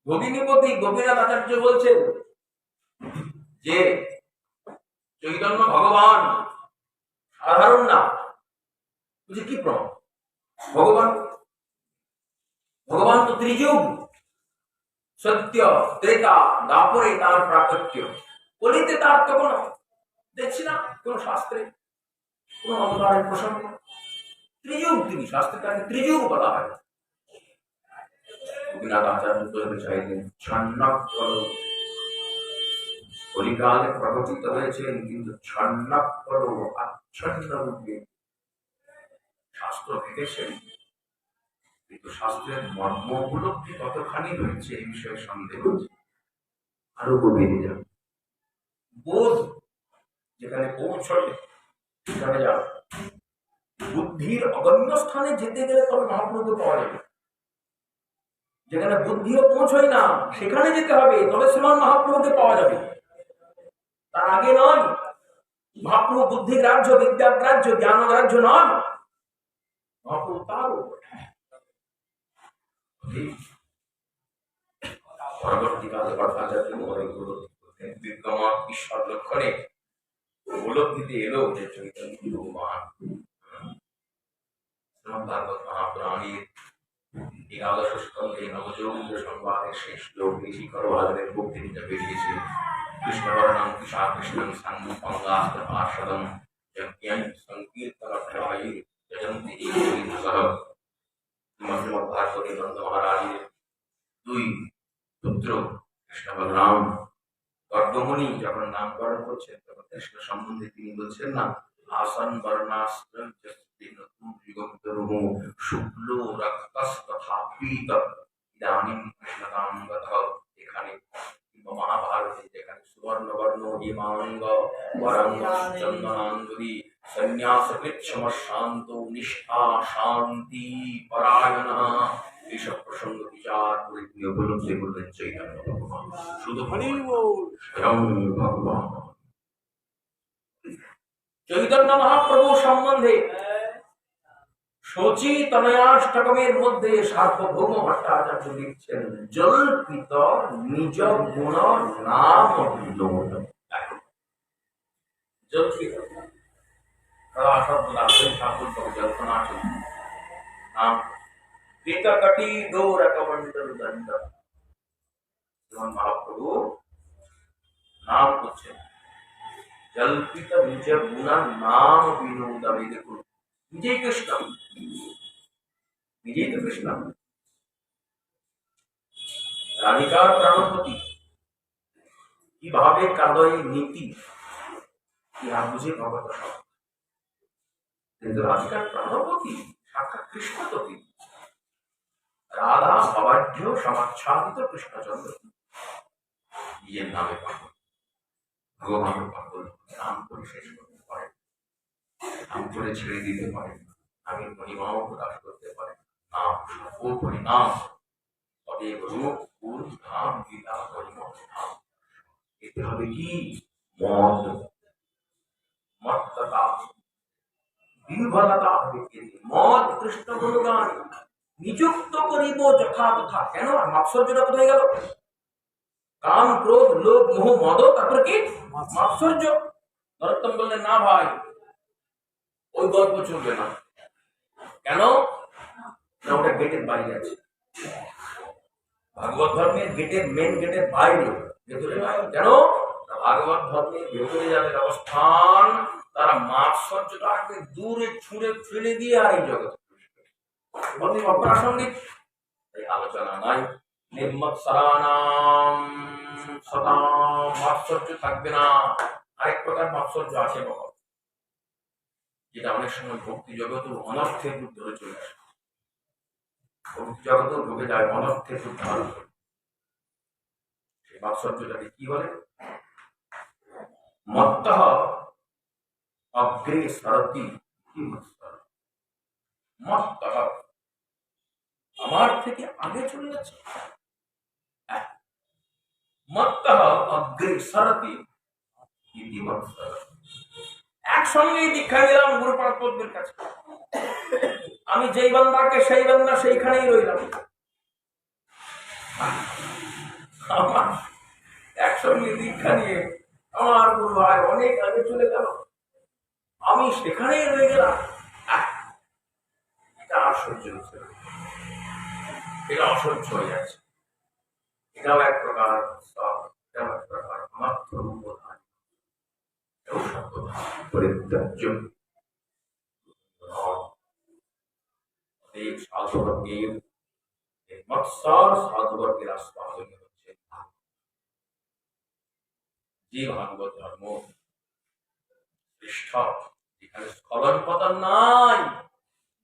ভগিনীপতি গোপীনাথ আচার্য বলছেন যে চৈতন্য ভগবান সাধারণ না, বুঝি কি প্রমাণ? ভগবান ভগবান তো ত্রিযুগ, সত্য ত্রেতা দাপরে তার প্রাকট্য, কলিতে তার তো কোনো দেখছি না, কোন শাস্ত্রে কোন অবতারের প্রসঙ্গ। ত্রিযুগ তিনি, শাস্ত্রে তাকে ত্রিযুগ বলা হয়। গোপীনাথ আচার্য বলতে চাইলেন ছন্নকল, কলিকালে প্রকটিত হয়েছেন কিন্তু ছন্নকল আচ্ছন্ন রূপে শাস্ত্র ভেঙেছেন, কিন্তু শাস্ত্রের মর্ম উপলব্ধি কতখানি হয়েছে এই বিষয়ে সন্দেহ আছে। আরো গভীরে যান, বোধ যেখানে পৌঁছলে সেখানে যান। বুদ্ধির অগম্য স্থানে যেতে গেলে তবে মহাপ্রভু পাওয়া যাবে। যেখানে বুদ্ধিও পৌঁছয় না সেখানে যেতে হবে, তবে শ্রীমান মহাপ্রভুকে পাওয়া যাবে। তার আগে নয়। মহাপ্রভু বুদ্ধি গ্রাহ্য, বিদ্যা গ্রাহ্য, জ্ঞান গ্রাহ্য নন। মহাপ্রভু তারও পরবর্তীকালে ভট্টাচার্য বিদ্যমান ঈশ্বর লক্ষণে উপলব্ধিতে এলো যে চৈতন্য ভগবান। ভাগবত মহাপুরাণের একাদশ স্কন্ধে নবযৌগ সংবাদের শেষ শ্লোক ঋষিকর ভাগের বক্তৃতা বেরিয়েছে। কৃষ্ণবর্ণম কৃষা কৃষ্ণং সঙ্গঙ্গাস্ত পার্ষদম যজ্ঞং সংকীর্তনপ্রভায়ী যজন্তি সহ। শ্রীমদ্ ভাগবতী নন্দ মহারাজের দুই পুত্র কৃষ্ণ বলরাম গর্ভমণি যখন নামকরণ করছেন তখন কৃষ্ণ সম্বন্ধে তিনি বলছেন না, আসন বর্ণাশ্রম শুক্ল রক্তস্তথাপীত ইদানীম কৃষ্ণকাঙ্গতঃ। এখানে মহাভারতে যেখানে সুবর্ণবর্ণ হিমাঙ্গ বরাঙ্গ চন্দনাঙ্গুলি সন্ন্যাস কৃচ্ছম শান্ত নিষ্ঠা শান্তি পরায়ণ, এইসব প্রসঙ্গ বিচার করে তিনি উপলব্ধি করলেন চৈতন্য ভগবান শুধু স্বয়ং ভগবান। চৈতন্য মহাপ্রভু সম্বন্ধে শচী তনয়াষ্টকমের মধ্যে সার্বভৌম ভট্টাচার্য লিখছেন জল্পিত নিজ গুণ নাম বিনোদ। জল্পিত ঠাকুর জল্পনা নাম কটি গৌরকমণ্ডল দণ্ড। মহাপ্রভু নাম করছেন জল্পিত নিজ গুণ নাম বিনোদ। আমি দেখুন নিজেই কৃষ্ণ, নিজেই তো কৃষ্ণ। রাধিকার প্রাণপতি কিভাবে কাদয় নীতি ইহা বুঝে ভগত সব, কিন্তু রাধিকার প্রাণপতি সাক্ষাৎ কৃষ্ণপতি। রাধা ভবাঢ্য সমাচ্ছাদিত কৃষ্ণচন্দ্র নিজের নামে পাগল, ভগবানের পাগল। নাম করে শেষ করতে পারে, নাম করে ছেড়ে দিতে পারে, আমি মহিমাও প্রকাশ করতে পারে। নাম সর্বোপরি নাম, তবে রূপ গুণ ধাম লীলা মহিমা ধাম। এতে হবে কি মদ, মত্ততা, বিহ্বলতা হবে। মদ কৃষ্ণ গুণগান নিযুক্ত করিব যথা তথা। কেন? আর মাৎসর্যটা কোথায় গেল? কাম ক্রোধ লোভ মোহ মদ, তারপর কি মাৎসর্য। নরোত্তম বললেন না ভাই, ওই গল্প চলবে না। কেন? না, ওটা গেটের বাইরে আছে। ভাগবত ধর্মের গেটের মেন গেটের বাইরে, ভেতরে নাই। কেন? ভাগবত ধর্মের ভেতরে যাদের অবস্থান তারা মাৎসর্যটাকে দূরে ছুঁড়ে ফেলে দিয়ে আর এই জগৎ অপ্রাসঙ্গিক আলোচনা নাই। নির্মৎসরানাম সদা মাৎসর্য থাকবে না। আরেক প্রকার তার মাৎসর্য আছে বাবা, যেটা অনেক সময় ভক্তি জগতেও অনর্থের রূপ ধরে চলে আসে। ভক্তি জগতেও ঢুকে যায় অনর্থের রূপ ধারণ করে। সেই মাৎসর্যটাকে কি বলে? মত্তঃ অগ্রে সরতি মত্তঃ, আমার থেকে আগে চলে যাচ্ছে। মত্তঃ অগ্রে সরতি ইতি মত্তঃ। একসঙ্গে দীক্ষা নিলাম গুরুপাদ পদ্মের কাছে। আমি যেই বান্দাকে সেই বান্দা সেইখানেই রইলাম। আমার একসঙ্গে দীক্ষা নিয়ে আমার গুরু ভাই অনেক আগে চলে গেল, আমি সেখানেই রয়ে গেলাম। এটা আর সহ্য হচ্ছে না, এটা অসহ্য হয়ে যাচ্ছে। এটাও এক প্রকার এটাও এক প্রকার অনাত্ম রূপধারী, এটাও সত্যধারী পরিত্যাজ্য। সাধুবর্গের মৎসর সাধুবর্গের আস্বাদন হচ্ছে যে ভাগবত ধর্ম শ্রেষ্ঠ, যেখানে স্খলন পতন নাই।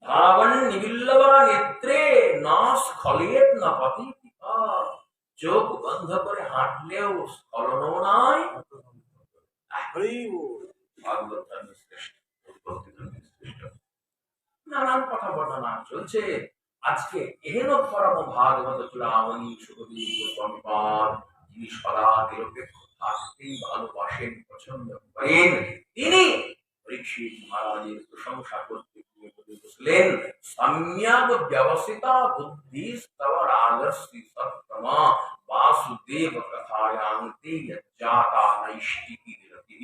ধাবন নিবিল্লবরা নেত্রে না স্খলেত না পতি, চোখ বন্ধ করে হাঁটলেও স্খলনও নাই। ভাগবত ধর্মের শ্রেষ্ঠ, ভক্তি ধর্মের শ্রেষ্ঠ। নানান কথা বর্ণনা চলছে। আজকে এহেন পরম ভাগবত চূড়ামণি সুখদেব গোস্বামীপাদ, যিনি সদা নিরপেক্ষ থাকতেই ভালোবাসেন, পছন্দ করেন, তিনি পরীক্ষিত মহারাজের প্রশংসা করতে গিয়ে বসলেন, সম্যক ব্যবস্থিতা বুদ্ধি স্তব রাজর্ষি সত্তমা বাসুদেব কথায়ান্তে যজ্জাতা নৈষ্টিকি রতিঃ।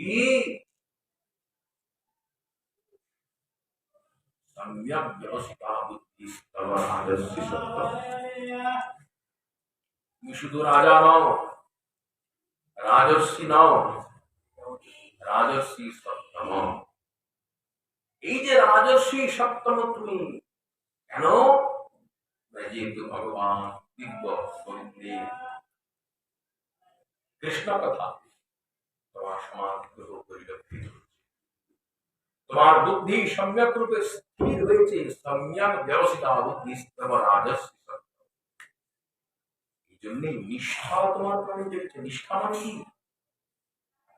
सम्यक व्यवस्था बुद्धि स्तव राजर्षि सत्तम। তুমি শুধু রাজা নও, রাজর্ষি নও, রাজর্ষি সত্তম। এই যে রাজর্ষি সত্তম তুমি কেন? যেহেতু ভগবান দিব্য গোবিন্দের কৃষ্ণ কথা তোমার সমাজ পরিলক্ষিত, তোমার বুদ্ধি সম্যক রূপে স্থির হয়েছে। সম্যক ব্যবস্থা বুদ্ধি স্তব রাজর্ষি সত্তম। এই জন্য নিষ্ঠা তোমার প্রাণে চলছে। নিষ্ঠা মানে কি?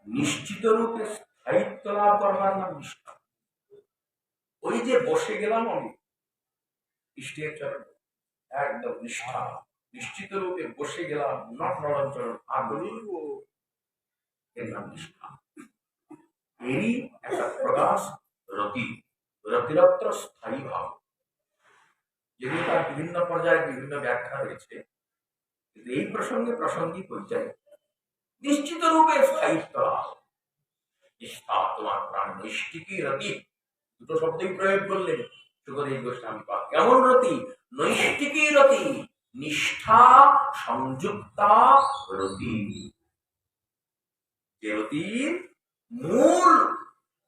নিশ্চিত রূপে স্থায়িত্ব লাভ করবার নাম নিষ্ঠা। ওই যে বসে গেলাম আমি ইষ্টের চরণ, একদম নিষ্ঠা, নিশ্চিত রূপে বসে গেলাম, নট নড়াচরণ এর নাম নিষ্ঠা। এরই একটা প্রকাশ রতি, রতিরত্র স্থায়ী ভাব। যেগুলো তার বিভিন্ন পর্যায়ে বিভিন্ন ব্যাখ্যা রয়েছে, কিন্তু এই প্রসঙ্গে প্রাসঙ্গিক পর্যায়ে নিশ্চিত রূপে স্থায়িত্ব লাভ। নিষ্ঠা তোমার প্রাণ নৈষ্টিকী রতি, দুটো শব্দই প্রয়োগ করলেন সুখদেব গোস্বামী পাদ। কেমন রতি? নৈষ্টিকী রতি, নিষ্ঠা সংযুক্তা রতি। যে রতির মূল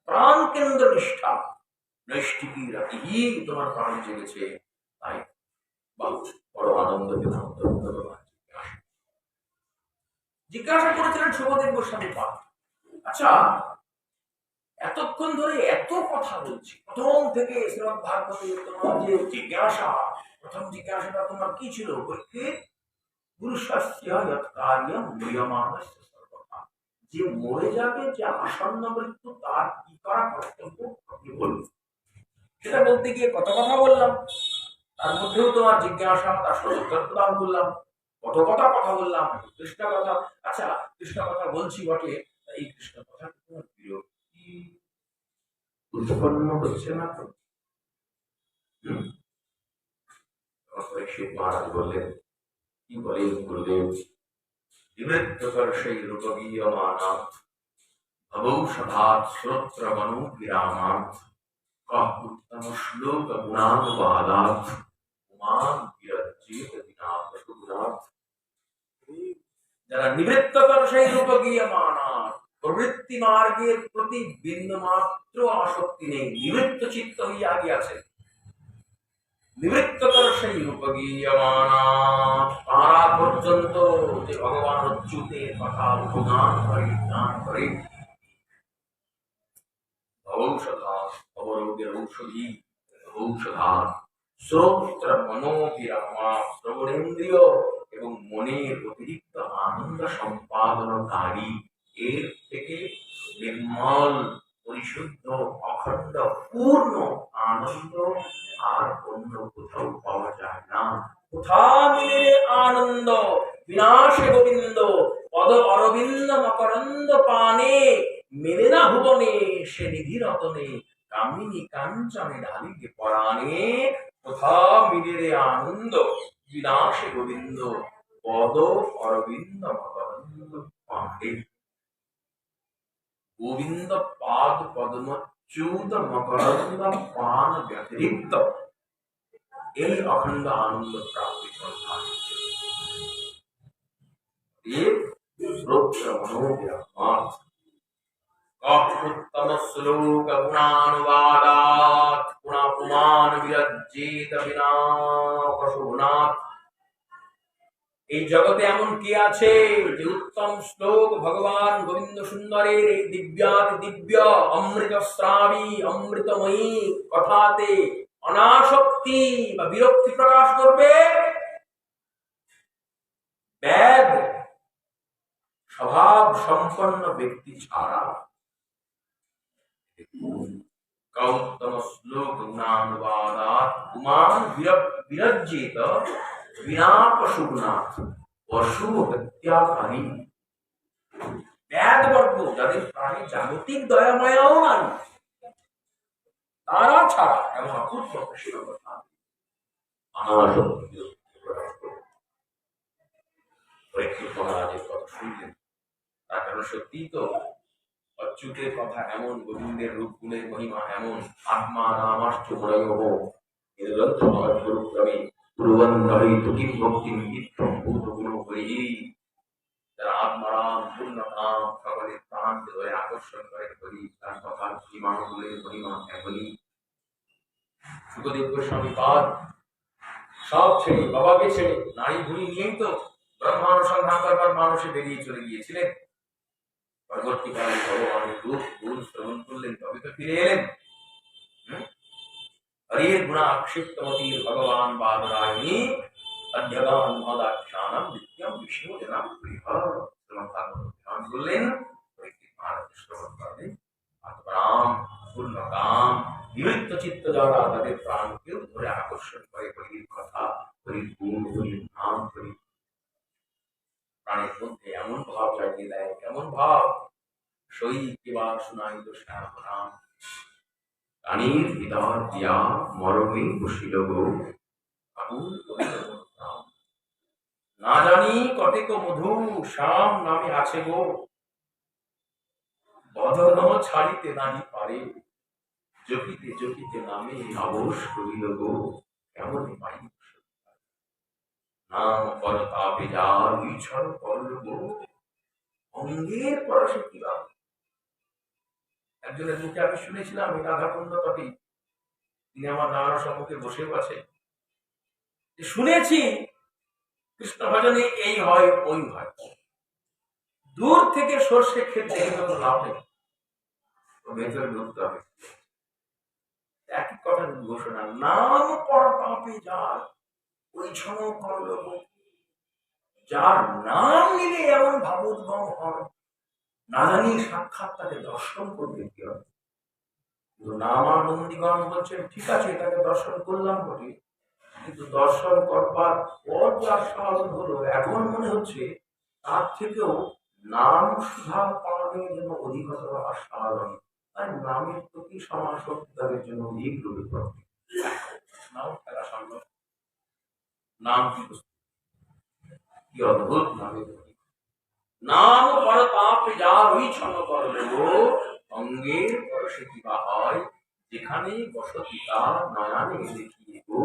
প্রাণ কেন্দ্র নিষ্ঠা, নৈষ্টিকী রতি তোমার প্রাণে জেগেছে। তাই বড় আনন্দ পেলাম। জিজ্ঞাসা করেছিলেন সুখদেব গোস্বামী পাদ, আচ্ছা এতক্ষণ ধরে এত কথা বলছি, প্রথম থেকে শ্রীমদ্ ভাগবতে তোমার যে জিজ্ঞাসা, প্রথম জিজ্ঞাসাটা তোমার কি ছিল? যে মরে যাবে, যে আসন্ন মৃত্যু, তার কি করা কর্তব্য আপনি বলুন। সেটা বলতে গিয়ে কত কথা বললাম, তার মধ্যেও তোমার জিজ্ঞাসা, তার উত্তর প্রদান করলাম। কত কথা বললাম কৃষ্ণ কথা। আচ্ছা কৃষ্ণ কথা বলছি বটে, এই কৃষ্ণ কথা তোমার বিরক্তি উৎপন্ন হচ্ছে না তো? মহারাজ বললেন, কি বলেন গুরুদেব? নিবৃত্তকর সেই রূপগীয়মানাৎ ভবৌষধাৎ শ্রোত্রমনুবিরামাৎ কহ উত্তম শ্লোক গুণানুবাদাৎ উমান বিরজ্যেত বিনাথ রঘুনাথ। যারা নিবৃত্তকর সেই রূপগীয়মানাৎ, প্রবৃত্তি মার্গের প্রতি বিন্দু মাত্র আসক্তি নেই, নিবৃত্ত চিত্ত হইয়া গিয়াছে, নিবৃত্তকর সেই রূপগীয়মানাৎ, তারা পর্যন্ত যে ভগবান অচ্যুতের কথা গুণগান করে, গান করে, ঔষধাৎ অবরোগের ঔষধি ঔষধাৎ শ্রোত্র মনোবিরামা শ্রবণেন্দ্রিয় এবং মনের অতিরিক্ত আনন্দ সম্পাদনকারী এর থেকে নির্মল পরিশুদ্ধ অখণ্ড পূর্ণ আনন্দ আর অন্য কোথাও পাওয়া যায় না। কোথা মিলে আনন্দ বিনাশে গোবিন্দ পদ অরবিন্দ মকরন্দ পানে মেলে না ভুবনে সে নিধি রতনে কামিনী কাঞ্চনে ঢালিকে পরাণে কোথা মিলে আনন্দ বিনাশে গোবিন্দ পদ অরবিন্দ মকরন্দ পানে। গোবিন্দ পাদ পদ্মচ্যুত মকরন্দ পান ব্যতিরিক্ত এই অখণ্ড আনন্দ প্রাপ্তি কথা उत्तम श्लोक गुणानुवादात् गुणापुमान विरज्येत विना पशुनाथ। এই জগতে এমন কি আছে যে উত্তম শ্লোক ভগবান গোবিন্দ সুন্দরের এই দিব্যাতি দিব্য অমৃতস্রাবী অমৃতময়ী কথাতে অনাসক্তি বা বিরক্তি প্রকাশ করবে? বেদ স্বভাব সম্পন্ন ব্যক্তি ছাড়া গৌতম শ্লোক গুণানুবাদাৎ গুমান বিরজ্যেত বিনা পশুগুণাৎ পশু হত্যাকারী বেদবর্গ যাদের প্রাণী জাগতিক দয়াময়াও নাই তারা ছাড়া এমন অপূর্ব কৃষ্ণ কথা অনাসক্তি পরীক্ষিত মহারাজের কথা শুনলেন। তার কারণ সত্যিই তো অচ্যুতের কথা এমন, গোবিন্দের রূপ গুণের মহিমা এমন। আত্মা নামাশ্চ গুণয়োঃ নিরন্তরভাবে পুরবন্ধৈ তুকিম ভক্তিম ইত্থম ভূতগুণহরিঃ। যারা আত্মারাম পূর্ণকাম সকলের প্রাণকে ধরে আকর্ষণ করে করি তার কথা মহিমা গুণের মহিমা এমনই। শুকদেব গোস্বামী পাদ সব ছেড়ে বাবাকে ছেড়ে নারী ভুড়ি নিয়েই তো ব্রহ্মানুসন্ধান করবার মানুষে বেরিয়ে চলে গিয়েছিলেন। পরবর্তীকালে ভগবানের রূপ গুণ শ্রবণ করলেন, তবে তো ফিরে এলেন। হরির গুণাক্ষিপ্তমতি ভগবান বাদরায়ণী অধ্যগান মদাখ্যানম নিত্যম বিষ্ণু জনাম ধ্যান করলেন। শ্রবণ করলেন আত্মারাম পূর্ণকাম নিমিত্ত চিত্ত যারা তাদের প্রাণকেও ধরে আকর্ষণ করে হরির কথা, হরির গুণ, হরির নাম, হরির প্রাণের মধ্যে এমন ভাব জাগিয়ে দেয়। কেমন ভাব? সই কিবার শুনাইল শ্যাম নাম কানির হৃদয় দিয়া মরমে বসিল গো আগুন করিল নাম। না জানি কতেক মধু শ্যাম নামে আছে গো বদন ছাড়িতে নাহি পারে জপিতে জপিতে নামে আবশ করিল গো কেমন পাই নাম পরতাপে যার ইচ্ছর করল গো অঙ্গের পরশে কিবা। একজনের মুখে আমি শুনেছিলাম এই রাধাকুণ্ড তটে, তিনি আমার নানার সম্মুখে বসেও আছে, শুনেছি কৃষ্ণ ভজনে এই হয় ওই হয়। দূর থেকে সর্ষে খেতে কোনো লাভ নেই, ভেতরে ঢুকতে হবে। একই কথা ঘোষণা, নাম পরতাপে যার ওই ছন করল গো। যার নাম নিলে এমন ভাবোদ্গম হয়, না জানি সাক্ষাৎ তাকে দর্শন করবে কি হবে। নামানন্দীগণ বলছেন ঠিক আছে তাকে দর্শন করলাম বটে, কিন্তু দর্শন করবার পর যা সাধন হলো এখন মনে হচ্ছে তার থেকেও নাম সুধা পাওয়ার জন্য অধিকতর আস্বাদন। তাই নামের প্রতি সমাসক্তি তাদের জন্য অধিক রূপে প্রকৃতি। নাম খেলা সম্ভব? নাম কি অদ্ভুত নামের নাম পরতাপ যার ওই ছন করল গো অঙ্গের পরশে কিবা হয় যেখানে বসতি তার নয়নে দেখিয়ে গো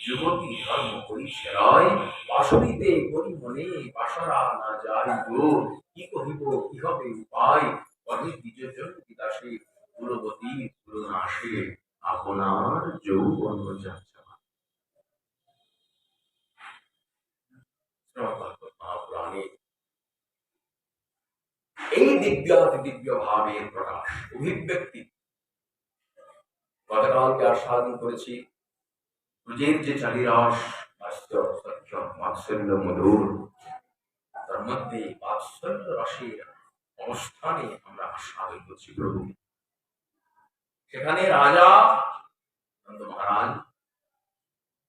যুবতী ধর্ম পরিচয় বাসবিতে করি মনে বাসরা না যায় গো কি কহিব কি হবে উপায় কবে দ্বিজজন বিদাসে পুরবতী পুরনাশে আপনার যৌবন যাচ্ছে। এই দিব্যাতি দিব্য ভাবের প্রকাশ অভিব্যক্তি গতকালকে আস্বাদন করেছি ব্রজের যে চালিরাস হাস্য সত্য বাৎসল্য মধুর, তার মধ্যে বাৎসল্য রসের অবস্থানে আমরা আস্বাদন করছি প্রভু। সেখানে রাজা নন্দ মহারাজ,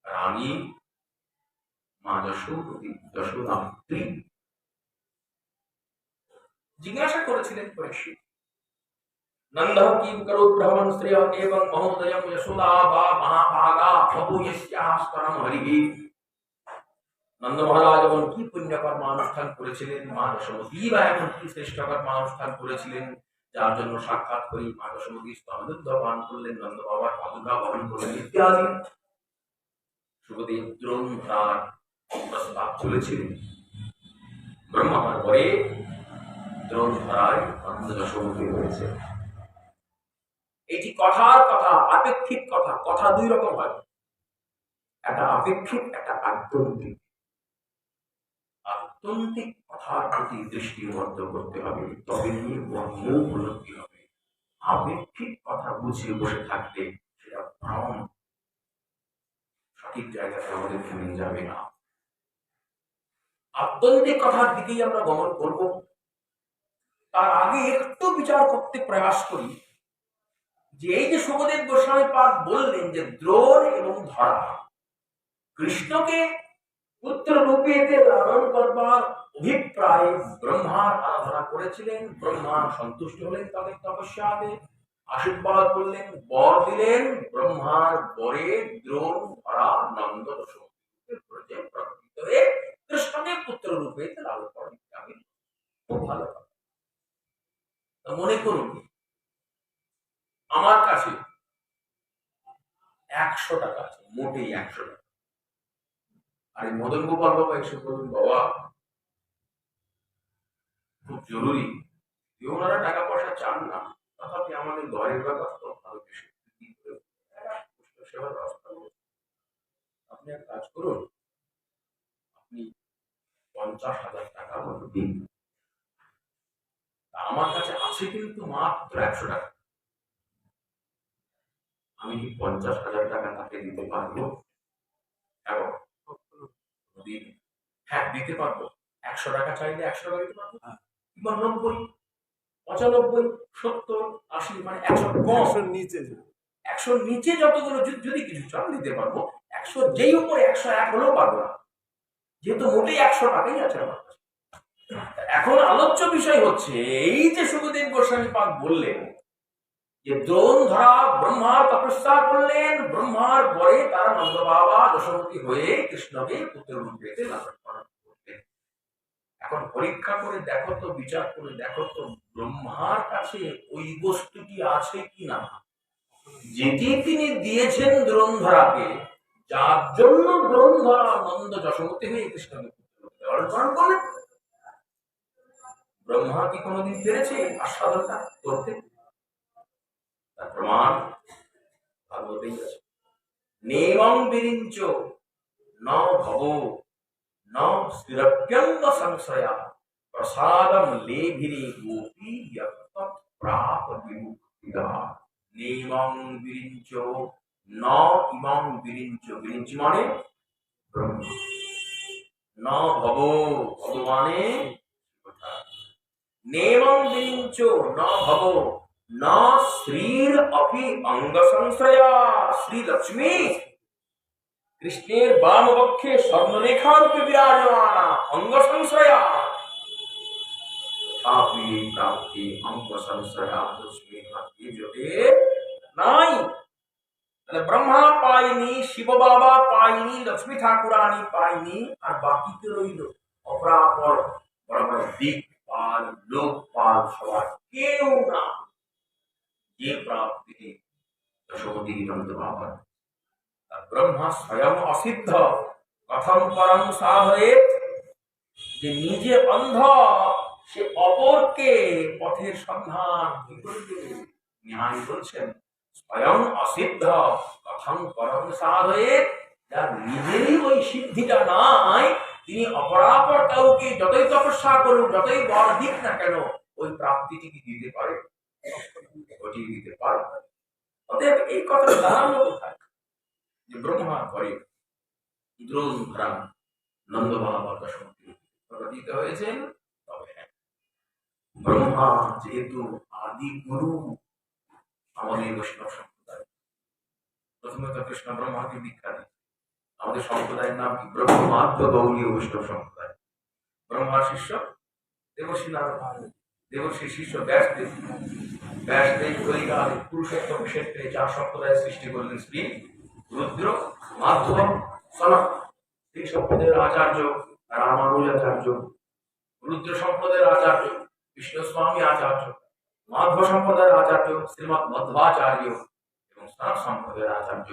রানী মা যশোমতী, যশোদাত্রী জিজ্ঞাসা করেছিলেন পরীক্ষিত, নন্দ কিম করো ব্রাহ্মণ শ্রেয় এবং মহোদয়ম যশোদা বা মহাভাগা প্রভু ইস্যাস্তরম হরিহি। নন্দ মহারাজ এমন কি পুণ্য কর্মানুষ্ঠান করেছিলেন, মা যশোমতী বা এমন কি শ্রেষ্ঠ কর্মানুষ্ঠান করেছিলেন, যার জন্য সাক্ষাৎ করি মা যশোমতী স্তনদুগ্ধ পান করলেন, নন্দ বাবার পাদুকা বহন করলেন ইত্যাদি। সুখদেব দ্রোণ তার প্রস্তাব চলেছিলেন। ব্রহ্মার পরে দ্রোণ ধরায় নন্দ যশোমতী হয়েছে। এটি কথার কথা, আপেক্ষিক কথা। কথা দুই রকম হয়, একটা আপেক্ষিক, একটা আত্যন্তিক। আত্যন্তিক কথার প্রতি দৃষ্টিবদ্ধ করতে হবে, তবে নিয়ে বর্ণ উপলব্ধি হবে। আপেক্ষিক কথা বুঝিয়ে বসে থাকলে সেটা ভ্রম, সঠিক জায়গাতে আমাদেরকে নিয়ে যাবে না। আত্যন্তিক কথার দিকেই আমরা গমন করব। তার আগে একটু বিচার করতে প্রয়াস করি যে এই যে সুখদেব গোস্বামী পাদ বললেন যে দ্রোণ এবং ধরা কৃষ্ণকে পুত্র রূপে লালন করবার অভিপ্রায়ে ব্রহ্মার আরাধনা করেছিলেন। ব্রহ্মা সন্তুষ্ট হলেন তাদের তপস্যাতে, আশীর্বাদ করলেন, বর দিলেন। ব্রহ্মার বরে দ্রোণ ধরা নন্দ হয়ে কৃষ্ণকে পুত্র রূপে লালন করেন। খুব ভালো কথা। মনে করুন আমার কাছে 100 টাকা আছে, মোটেই 100 টাকা। আর মদন গোপাল বাবা এসে বলুন, বাবা খুব জরুরি, ওনারা টাকা পয়সা চান না, তথাপি আমাদের ঘরের ব্যাপার তো ভালো বেশি, সেবার ব্যবস্থা করুন। আপনি এক কাজ করুন, আপনি 50,000 টাকা মতো দিন। আমার কাছে আছে কিন্তু মাত্র 100 টাকা। আমি কি 50,000 টাকা তাকে দিতে পারবো? হ্যাঁ, দিতে পারবো। 100 টাকা চাইলে 100 টাকা দিতে পারবো, কিংবা 90, 95, 70, 80, মানে 100 কম, 100 নিচে যতগুলো যদি কিছু চান দিতে পারবো। 100 যেই উপরে 101 হলেও পারবো না, যেহেতু মোটেই 100 টাকাই আছে আমার কাছে। এখন আলোচ্য বিষয় হচ্ছে এই যে সুখদেব গোস্বামী পাদ বললেন যে দ্রোণ ধরা ব্রহ্মার তপস্যা করলেন, ব্রহ্মার পরে তারা নন্দ বাবা যশোমতী হয়ে কৃষ্ণকে পুত্র রূপে লালন পালন করলেন। এখন পরীক্ষা করে দেখো তো, বিচার করে দেখো তো, ব্রহ্মার কাছে ওই বস্তুটি আছে কি না, যেটি তিনি দিয়েছেন দ্রোণধরাকে, যার জন্য দ্রোণধরা নন্দ যশোমতী হয়ে কৃষ্ণকে পুত্র রূপে লালন পালন করলেন। ব্রহ্মা কি কোনোদিন পেরেছে আস্বাদনটা করতে? তার প্রমাণ ভাগবতেই আছে। নেমং বিরিঞ্চ ন ভব ন স্থিরপ্যঙ্গ সংশয়া প্রসাদম লেভিরে গোপী যত্তৎ প্রাপ বিমুক্তিদা। নেমং বিরিঞ্চ ন ইমং বিরিঞ্চ, বিরিঞ্চ মানে ব্রহ্ম, ন ভব ভগবানে, নেমং বিরিঞ্চ ন ভব न श्रीर अपि अंग संश्रया। श्री लक्ष्मी कृष्णेर बाम बक्षे स्वर्णरेखा रूपे विराजमाना अंग संश्रया, तथापि प्राप्ति अंग संश्रया लक्ष्मी भाग्ये जोटे নাই। তাহলে ব্রহ্মা পায়নি, শিব বাবা পায়নি, লক্ষ্মী ঠাকুরানী পায়নি, আর বাকি কে রইল? অপরাপর বড় বড় দিকপাল, লোকপাল, সবার কেউ না। ये प्राप्ति यशोमती नंद बाबा। ब्रह्मा स्वयं असिद्ध, कथम परम साधयेत, যে নিজে অন্ধ সে অপরকে পথের সন্ধান কি করবে? ন্যায় বলছেন স্বয়ং অসিদ্ধ কথম পরম সাধয়েত, যার নিজেরই ওই সিদ্ধিটা নাই, তিনি অপরাপর কাউকে যতই তপস্যা করুন, যতই বর দিক না কেন, ওই প্রাপ্তিটি কি দিতে পারে? দিতে পারবে। অতএব এই কথা দাঁড়ানো কোথায় যে ব্রহ্মা করে দ্রোণ ধরা নন্দ বাবা দিতে হয়েছে। তবে ব্রহ্মা যেহেতু আদি গুরু আমাদের বৈষ্ণব সম্প্রদায়, প্রথমে তো কৃষ্ণ ব্রহ্মাকে দীক্ষা দিই। আমাদের সম্প্রদায়ের নাম কি? ব্রহ্মাদ্য গৌরীয় বৈষ্ণব সম্প্রদায়। ব্রহ্মার শিষ্য দেবর্ষি নারদ, দেবর্ষির শিষ্য ব্যাসদেব। ব্যাসদেব কলিকালে পুরুষোত্তম ক্ষেত্রে 4 সম্প্রদায় সৃষ্টি করলেন: শ্রী রুদ্র, মাধব, সনক। শ্রী সম্প্রদায়ের আচার্য রামানুজাচার্য, রুদ্র সম্প্রদায়ের আচার্য বিষ্ণু স্বামী আচার্য, মাধব সম্প্রদায়ের আচার্য শ্রীমৎ মধ্বাচার্য এবং সনক সম্প্রদায়ের আচার্য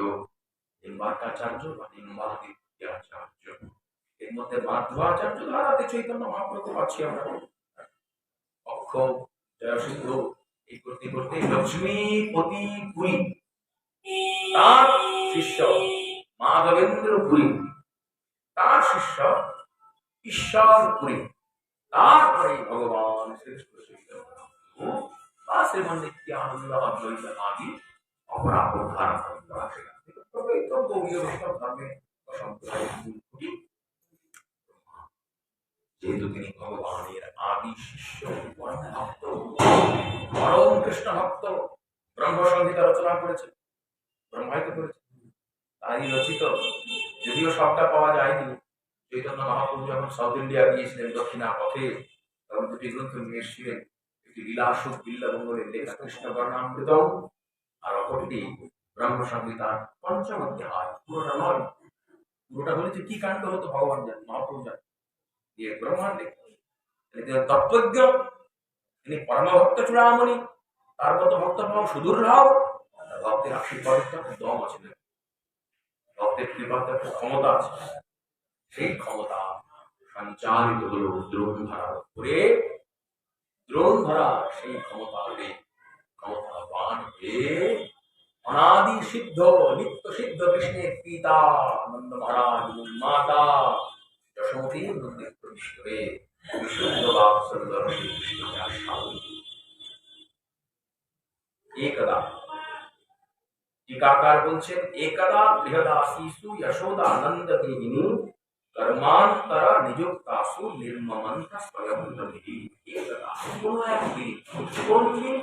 নিম্বার্কাচার্য বা নিম্বাদিত্যাচার্য। এর মধ্যে মাধ্বাচার্য ধারাতে চৈতন্য মহাপ্রভু পাচ্ছি আমরা। অক্ষ জয়সিংহ এই করতে করতে লক্ষ্মীপতি পুরী, তার শিষ্য মাধবেন্দ্র পুরী, তার শিষ্য ঈশ্বর পুরী, তারপরে ভগবান শ্রীকৃষ্ণ বা শ্রীমন নিত্যানন্দ অদ্বৈত আদি অপরাপর ধারণ করতে আসে। যেহেতু তিনি ভগবানের আদি শিষ্য, পরম ভক্ত, পরম কৃষ্ণ ভক্ত, ব্রহ্ম সংহিতা রচনা করেছেন, ব্রহ্মায়িত করেছেন, তাই রচিত। যদিও সবটা পাওয়া যায়নি, চৈতন্য মহাপ্রভু যখন সাউথ ইন্ডিয়া গিয়েছিলেন দক্ষিণা পথে, তখন 2টি গ্রন্থ নিয়ে এসেছিলেন। একটি লীলাসুখ বিল্লাবঙ্গলের লেখা কৃষ্ণ বর্ণামৃতম, আর অপরটি ব্রহ্ম সংহিতার 5ম অধ্যায়। পুরোটা নয়, পুরোটা বলেছে কি কাণ্ড হতো ভগবান জান, মহাপ্রভু জান। দিয়ে ব্রহ্মার লেখা তত্ত্বজ্ঞ, তিনি পরম ভক্ত চূড়ামণি, তার মতো ভক্ত পাওয়া সুদূর্লভ। ভক্তের আশীর্বাদের একটা দম আছে, ভক্তের কৃপাতে একটা ক্ষমতা আছে। সেই ক্ষমতা সঞ্চারিত হল দ্রোণ ধরার উপরে। দ্রোণ ধরা সেই ক্ষমতাবান হয়ে অনাদি সিদ্ধ নিত্য সিদ্ধ কৃষ্ণের পিতা নন্দ মহারাজ এবং মাতা যশোমতীর মধ্যে প্রবিষ্ট হয়ে বিশুদ্ধ বাৎসল্য শ্রীকৃষ্ণকে আস্বাদন। একদা टीकाकार বলছেন, একদা বৃহদাসীসু যশোদানন্দ দেহিনী কর্মান্তর নিযুক্তাসু নির্মমন্ত স্বয়ং নদী। একদা কোনো একদিন, কোন দিন?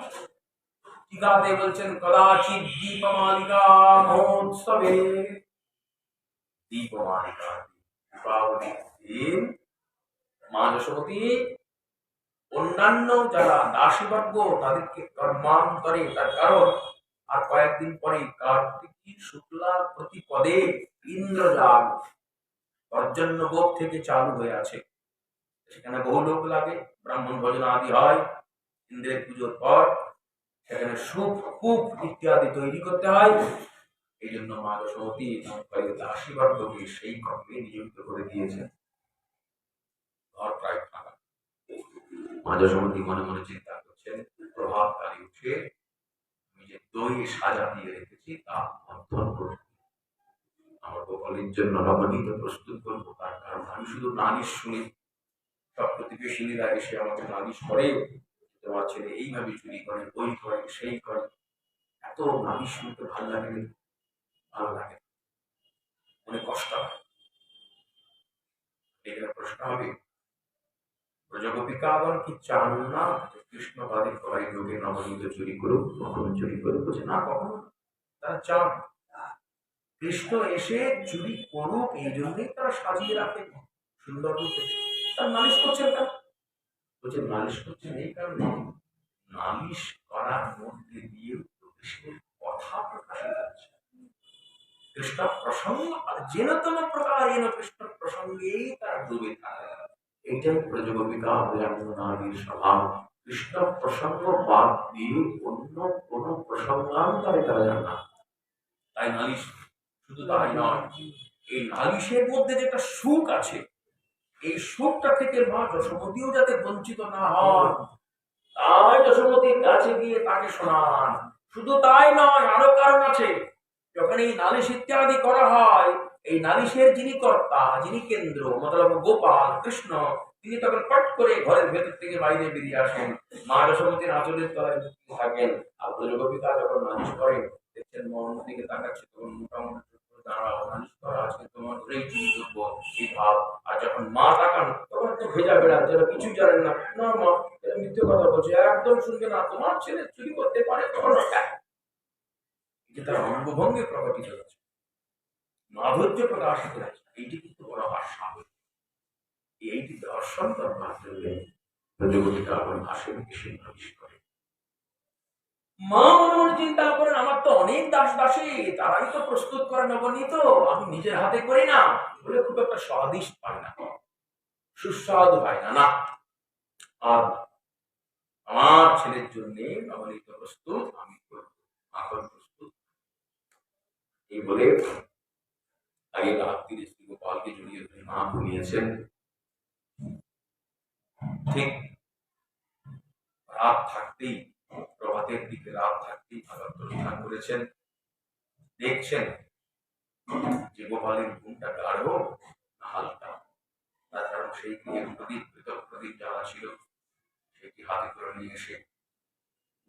টিকাতে বলছেন, কদাচিৎ দীপমালিকা মহোৎসবে, দীপমালিকা দীপাবলির দিন মা যশোমতী অন্যান্য যারা দাসীবর্গ তাদেরকে কর্মান্তরে, তার কারণ আর কয়েকদিন পরে কার্তিকী শুক্লা প্রতিপদে ইন্দ্রজাগ পর্জন্যবোধ থেকে চালু হয়ে আছে। সেখানে বহু লোক লাগে, ব্রাহ্মণ ভোজন আদি হয়। ইন্দ্রের পুজোর পর সেখানে সুপ কূপ ইত্যাদি তৈরি করতে হয়। এই জন্য মা যশোমতী দাসীবর্গকে সেই কর্মে নিযুক্ত করে দিয়েছেন। ঘর প্রায় ফাঁকা। মা যশোমতী মনে মনে চিন্তা করছেন, প্রভাত কালী উঠে আমি যে দই সাজা দিয়ে রেখেছি তা মন্থন করব, আমার গোপালের জন্য নবনীত প্রস্তুত করবো। তার কারণ আমি শুধু নালিশ শুনি, সব প্রতিবেশীরা এসে আমাকে নালিশ করে, তোমার ছেলে এইভাবে চুরি করে, ওই করে, সেই করে। এত নালিশ শুনতে ভালো লাগে, ভালো লাগে, অনেক কষ্ট হয়। এখানে প্রশ্ন হবে, ব্রজগোপিকাগণ কি চান না কৃষ্ণ তাদের ঘরে ঢুকে নবনীত চুরি করুক, কখনো চুরি করে? বলছে না, কখনো। তারা চান কৃষ্ণ এসে চুরি করুক, এই জন্যই তারা সাজিয়ে রাখে সুন্দর রূপে। তার নালিশ করছেন না, বলছে নালিশ করছেন এই কারণে, নালিশ করার মধ্যে দিয়ে কৃষ্ণের কথা প্রকাশিত হচ্ছে, কৃষ্ণ প্রসঙ্গ যেন তেন প্রকার এন কৃষ্ণ প্রসঙ্গেই তারা ডুবে থাকে। এটাই ব্রজগোপিকা নারীর স্বভাব। কৃষ্ণ প্রসঙ্গ বাদ দিয়ে অন্য কোন প্রসঙ্গান্তরে তারা জানে না। তাই নালিশ, শুধু তাই নয়, এই নালিশের মধ্যে যেটা সুখ আছে, এই সুখটা থেকে মা যশোমতীও যাতে বঞ্চিত না হন, তাই যশোমতীর কাছে গিয়ে তাকে শোনান। শুধু তাই নয়, আরো কারণ আছে। যখন এই নালিশ ইত্যাদি করা হয়, এই নালিশের যিনি কর্তা, যিনি কেন্দ্র, মতলব গোপাল কৃষ্ণ, তিনি তখন পট করে ঘরের ভেতর থেকে বাইরে বেরিয়ে আসেন। মা যশোমতীর আঁচলের তলায় লুকিয়ে থাকেন। আর ব্রজগোপিকা যখন নালিশ করেন, দেখছেন মা অন্যদিকে তাকাচ্ছে, তখন মোটামুটি দাঁড়াও, নালিশ করা আজকে তোমার ঘরেই চুরি করবো, এই ভাব। আর যখন মা তাকান, তখন তো ভেজা বেড়া, যারা কিছুই জানেন না, না মা এটা মিথ্যে কথা বলছে, একদম শুনবে না, তোমার ছেলে চুরি করতে পারে, তখন যে তার অঙ্গভঙ্গে প্রকটিত হচ্ছে, মাধুর্য প্রকাশিত হচ্ছে, এইটি কিন্তু বড় হাস্য। এইটি দর্শন তার মাধ্যমে প্রযোগিতা আমার ভাষণকে সে প্রবেশ করে। মা মনে মনে চিন্তা করেন, আমার তো অনেক দাস দাসী, তারাই তো প্রস্তুত করে নবনীত, আমি নিজের হাতে করি না বলে খুব একটা স্বাদিষ্ট পাই না, সুস্বাদু হয় না। না, আর আমার ছেলের জন্য নবনীত প্রস্তুত, আমি করব, এখন প্রস্তুত। এই বলে আগে রাত্রি শ্রী গোপালকে জড়িয়ে ধরে মা ঘুমিয়েছেন। ঠিক রাত থাকতেই, প্রভাতের দিকে রাত থাকতেই ভাগবত প্রস্থান করেছেন। দেখছেন যে গোপালের ঘুমটা গাঢ় না হালকা, তার কারণ সেই গৃহের প্রদীপ, পৃথক প্রদীপ জ্বালা ছিল, সেটি হাতে করে নিয়ে এসে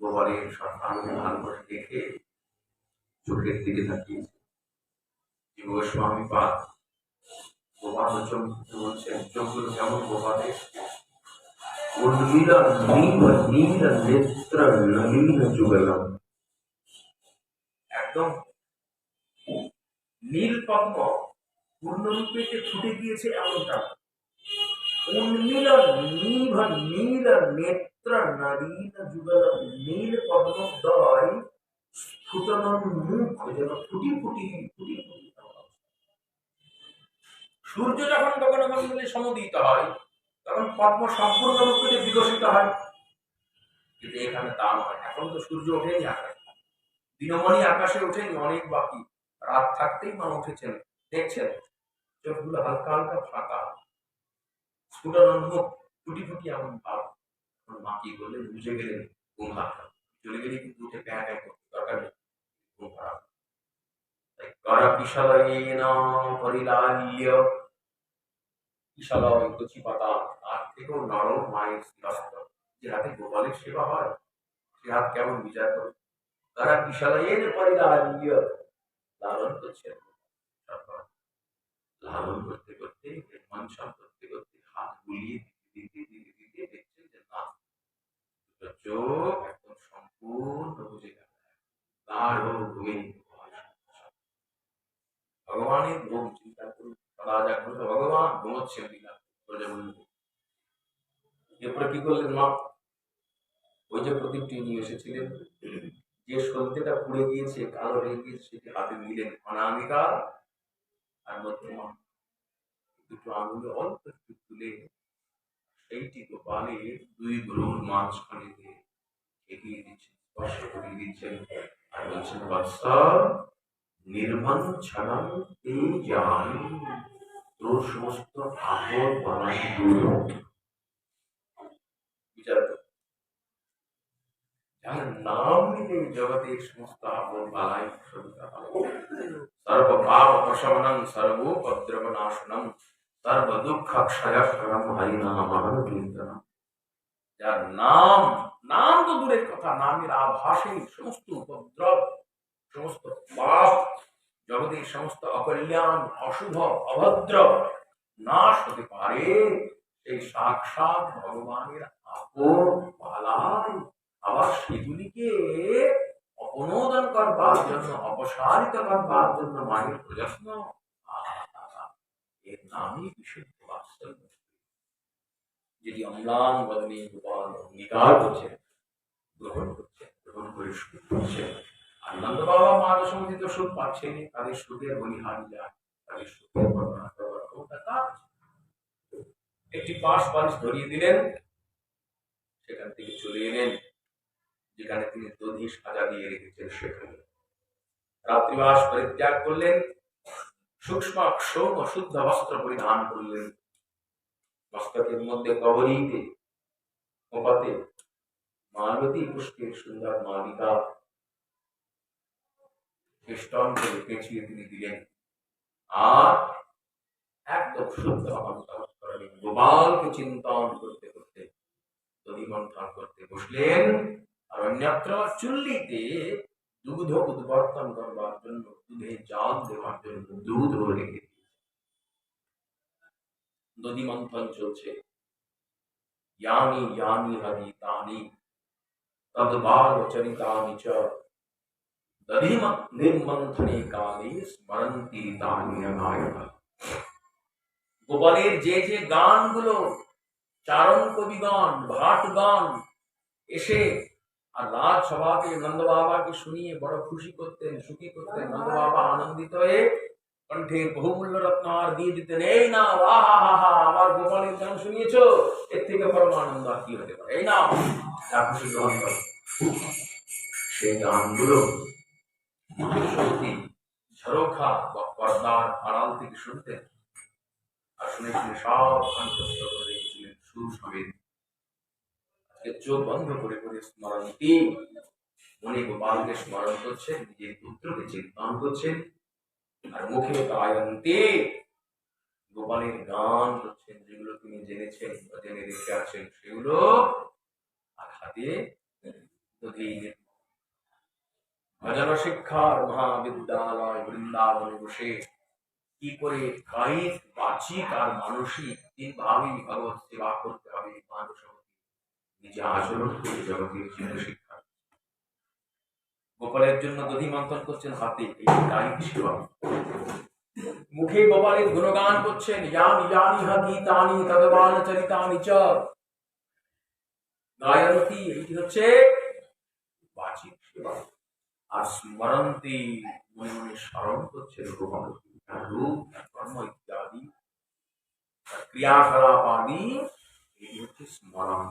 গোপালের সন্তানকে ভালো করে দেখে চোখের দিকে তাকিয়েছে। গোস্বামী পাদ গোপাল চমকে বলছেন, চোখগুলো কেমন গোপালের? উর্মিলা নীল নীল নেত্র নলিন যুগলম, একদম নীল পদ্ম পূর্ণরূপে ফুটে গিয়েছে এমনটা। উন্মিল নীল নীল নেত্র নলিন যুগলম, নীল পদ্মদ্বয় স্ফুটনম মুখ, যেন ফুটি ফুটি ফুটি ফুটি। সূর্য যখন গগনমণ্ডলে সমুদিত হয়, তখন পদ্ম সম্পূর্ণরূপে বিকশিত হয়, কিন্তু এখানে তা নয়। এখন তো সূর্য ওঠেনি আকাশে, দিনমণি আকাশে ওঠেনি, অনেক বাকি। রাত থাকতেই মা উঠেছেন, দেখছেন চোখগুলো হালকা হালকা ফাঁকা, স্ফুটনোন্মুখ, ফুটি ফুটি এমন ভাব। মা কি বললেন, বুঝে গেলেন ঘুম হারা, চলে গেলে কিন্তু উঠে প্যাঁ প্যাঁ করতে দরকার নেই, ঘুম হারা। তাই করা কিশলয়েন পরিলাল্য, কিশলয় কচি পাতা, তার থেকেও নরম মায়ের শিরস্ত, যে হাতে গোপালের সেবা হয়, সে হাত কেমন বিচার করে। তারা কিশলয়েন পরিলাল্য, লালন করছেন, লালন করতে করতে, মঞ্চন করতে করতে, হাত বুলিয়ে দিতে দিতে দিতে দেখছেন যে না, চোখ একদম সম্পূর্ণ বুঝে গেল, গাঢ় ঘুমে ভগবানের ভোগ চিন্তা করুন। রাজা বলল, ভগবান ঘুমোচ্ছেন কিনা? এরপরে কি করলেন মা? ওই যে প্রদীপটি নিয়ে এসেছিলেন, যে সলতেটা পুড়ে গিয়েছে, কালো হয়ে গিয়েছে, সেটি হাতে নিলেন, অনামিকা আর মধ্যমা, দুটো আঙুলে অল্প একটু তুলে সেইটি গোপালের দুই ভ্রুর মাঝখানে দিয়ে এগিয়ে দিচ্ছেন, স্পর্শ করে দিচ্ছেন, আর বলছেন, বৎস নির্মল ছাড়ান এই জান, তোর সমস্ত আপদ বানাই দূর। বিচার যার নাম নিলে জগতের সমস্ত আপদ বালাই সর্ব পাপ প্রশমনং সর্বোপদ্রব নাশনং সর্ব দুঃখ ক্ষয়করম হরিনাম কীর্তনম। যার নাম, নাম তো দূরের কথা, নামের আভাসে সমস্ত উপদ্রব, সমস্ত পাপ, জগতের সমস্ত অকল্যাণ, অশুভ, অভদ্র নাশ হতে পারে, সেই সাক্ষাৎ ভগবানের আপদ বালাই। আবার সেগুলিকে অপনোদন করবার জন্য, অপসারিত করবার জন্য মায়ের প্রযত্ন, এর নামই বিশুদ্ধ বাৎসল্য। যদি অম্লান বদনে গোপাল অঙ্গীকার করছে, গ্রহণ করছে, গ্রহণ করে সুখ করছে। আনন্দ বাবা মা যশোমতী তো সুখ পাচ্ছেন, তাদের সুখের বলিহার যায়, তাদের সুখের বর্ণনা করবার ক্ষমতা কার? একটি পাশ বালিশ ধরিয়ে দিলেন, সেখান থেকে চলে এলেন যেখানে তিনি দধি সাজা দিয়ে রেখেছেন, সেখানে রাত্রিবাস পরিত্যাগ করলেন, সূক্ষ্ম সোম শুদ্ধ বস্ত্র পরিধান করলেন, মস্তকের মধ্যে কবরীতে মোপাতে মালতী পুষ্পের সুন্দর মালিকা খ্রিস্টান করে পেঁচিয়ে তিনি দিলেন, আর একদম শুদ্ধ অন্তঃকরণ গোপালকে চিন্তন করতে করতে দধি মন্থন করতে বসলেন। আর অন্যত্র চুল্লিতে দুধ উদ্বর্তন করবার জন্য, দুধে জাল দেওয়ার জন্য দুধ রেখে দধি মন্থন চলছে। यानि यानि हरितानि तद्भागचरितानि च दधिमन्थने काले स्मरन्ति तानि नायक। গোপালের যে যে গানগুলো, চারণ কবি গান, ভাট গান এসে আর রাজসভাকে নন্দ বাবাকে শুনিয়ে বড় খুশি করতেন, সুখী করতেন। নন্দ বাবা আনন্দিত হয়ে কণ্ঠে বহুমূল্য রত্নহার দিয়ে দিতেন। এই না, আহা, আমার গোপালের গান শুনিয়েছো, এর থেকে পরম আনন্দ আর কি হতে পারে, এই না, যা খুশি গ্রহণ করো। সেই গানগুলো সত্যি ঝরোখা বা পর্দার আড়াল থেকে শুনতেন। আর শুনে শুনে সব কণ্ঠস্থ করে রেখেছিলেন সুর সমেত। চোখ বন্ধ করে করে স্মরণটি উনি গোপালকে স্মরণ করছেন, নিজের পুত্রকে চিন্তন করছেন। আর মুখে গায়ন্তে গোপালের গান করছেন, যেগুলো তিনি জেনেছেন বা জেনে রেখে আছেন সেগুলো। আর হাতে ভজন শিক্ষার মহাবিদ্যালয় বৃন্দাবনে বসে কি করে কায়িক, বাচিক আর মানসিক তিন ভাবেই ভগবত সেবা করতে হবে, মানুষ নিজে আচরণ করে জগতের জীবন শিক্ষা। গোপালের জন্য দধি মন্থন করছেন হাতে, এই কায়িক সেবা। মুখে গোপালের গুণগান করছেন, ইয়ানি ইয়ানি গীতানি তদ্বালচরিতানি চ গায়ন্তি, এইটি হচ্ছে বাচিক সেবা। আর স্মরন্তি, মনে মনে স্মরণ করছেন গোপাল রূপ, কর্ম ইত্যাদি ক্রিয়াকলাপ আদি, এই হচ্ছে স্মরণ।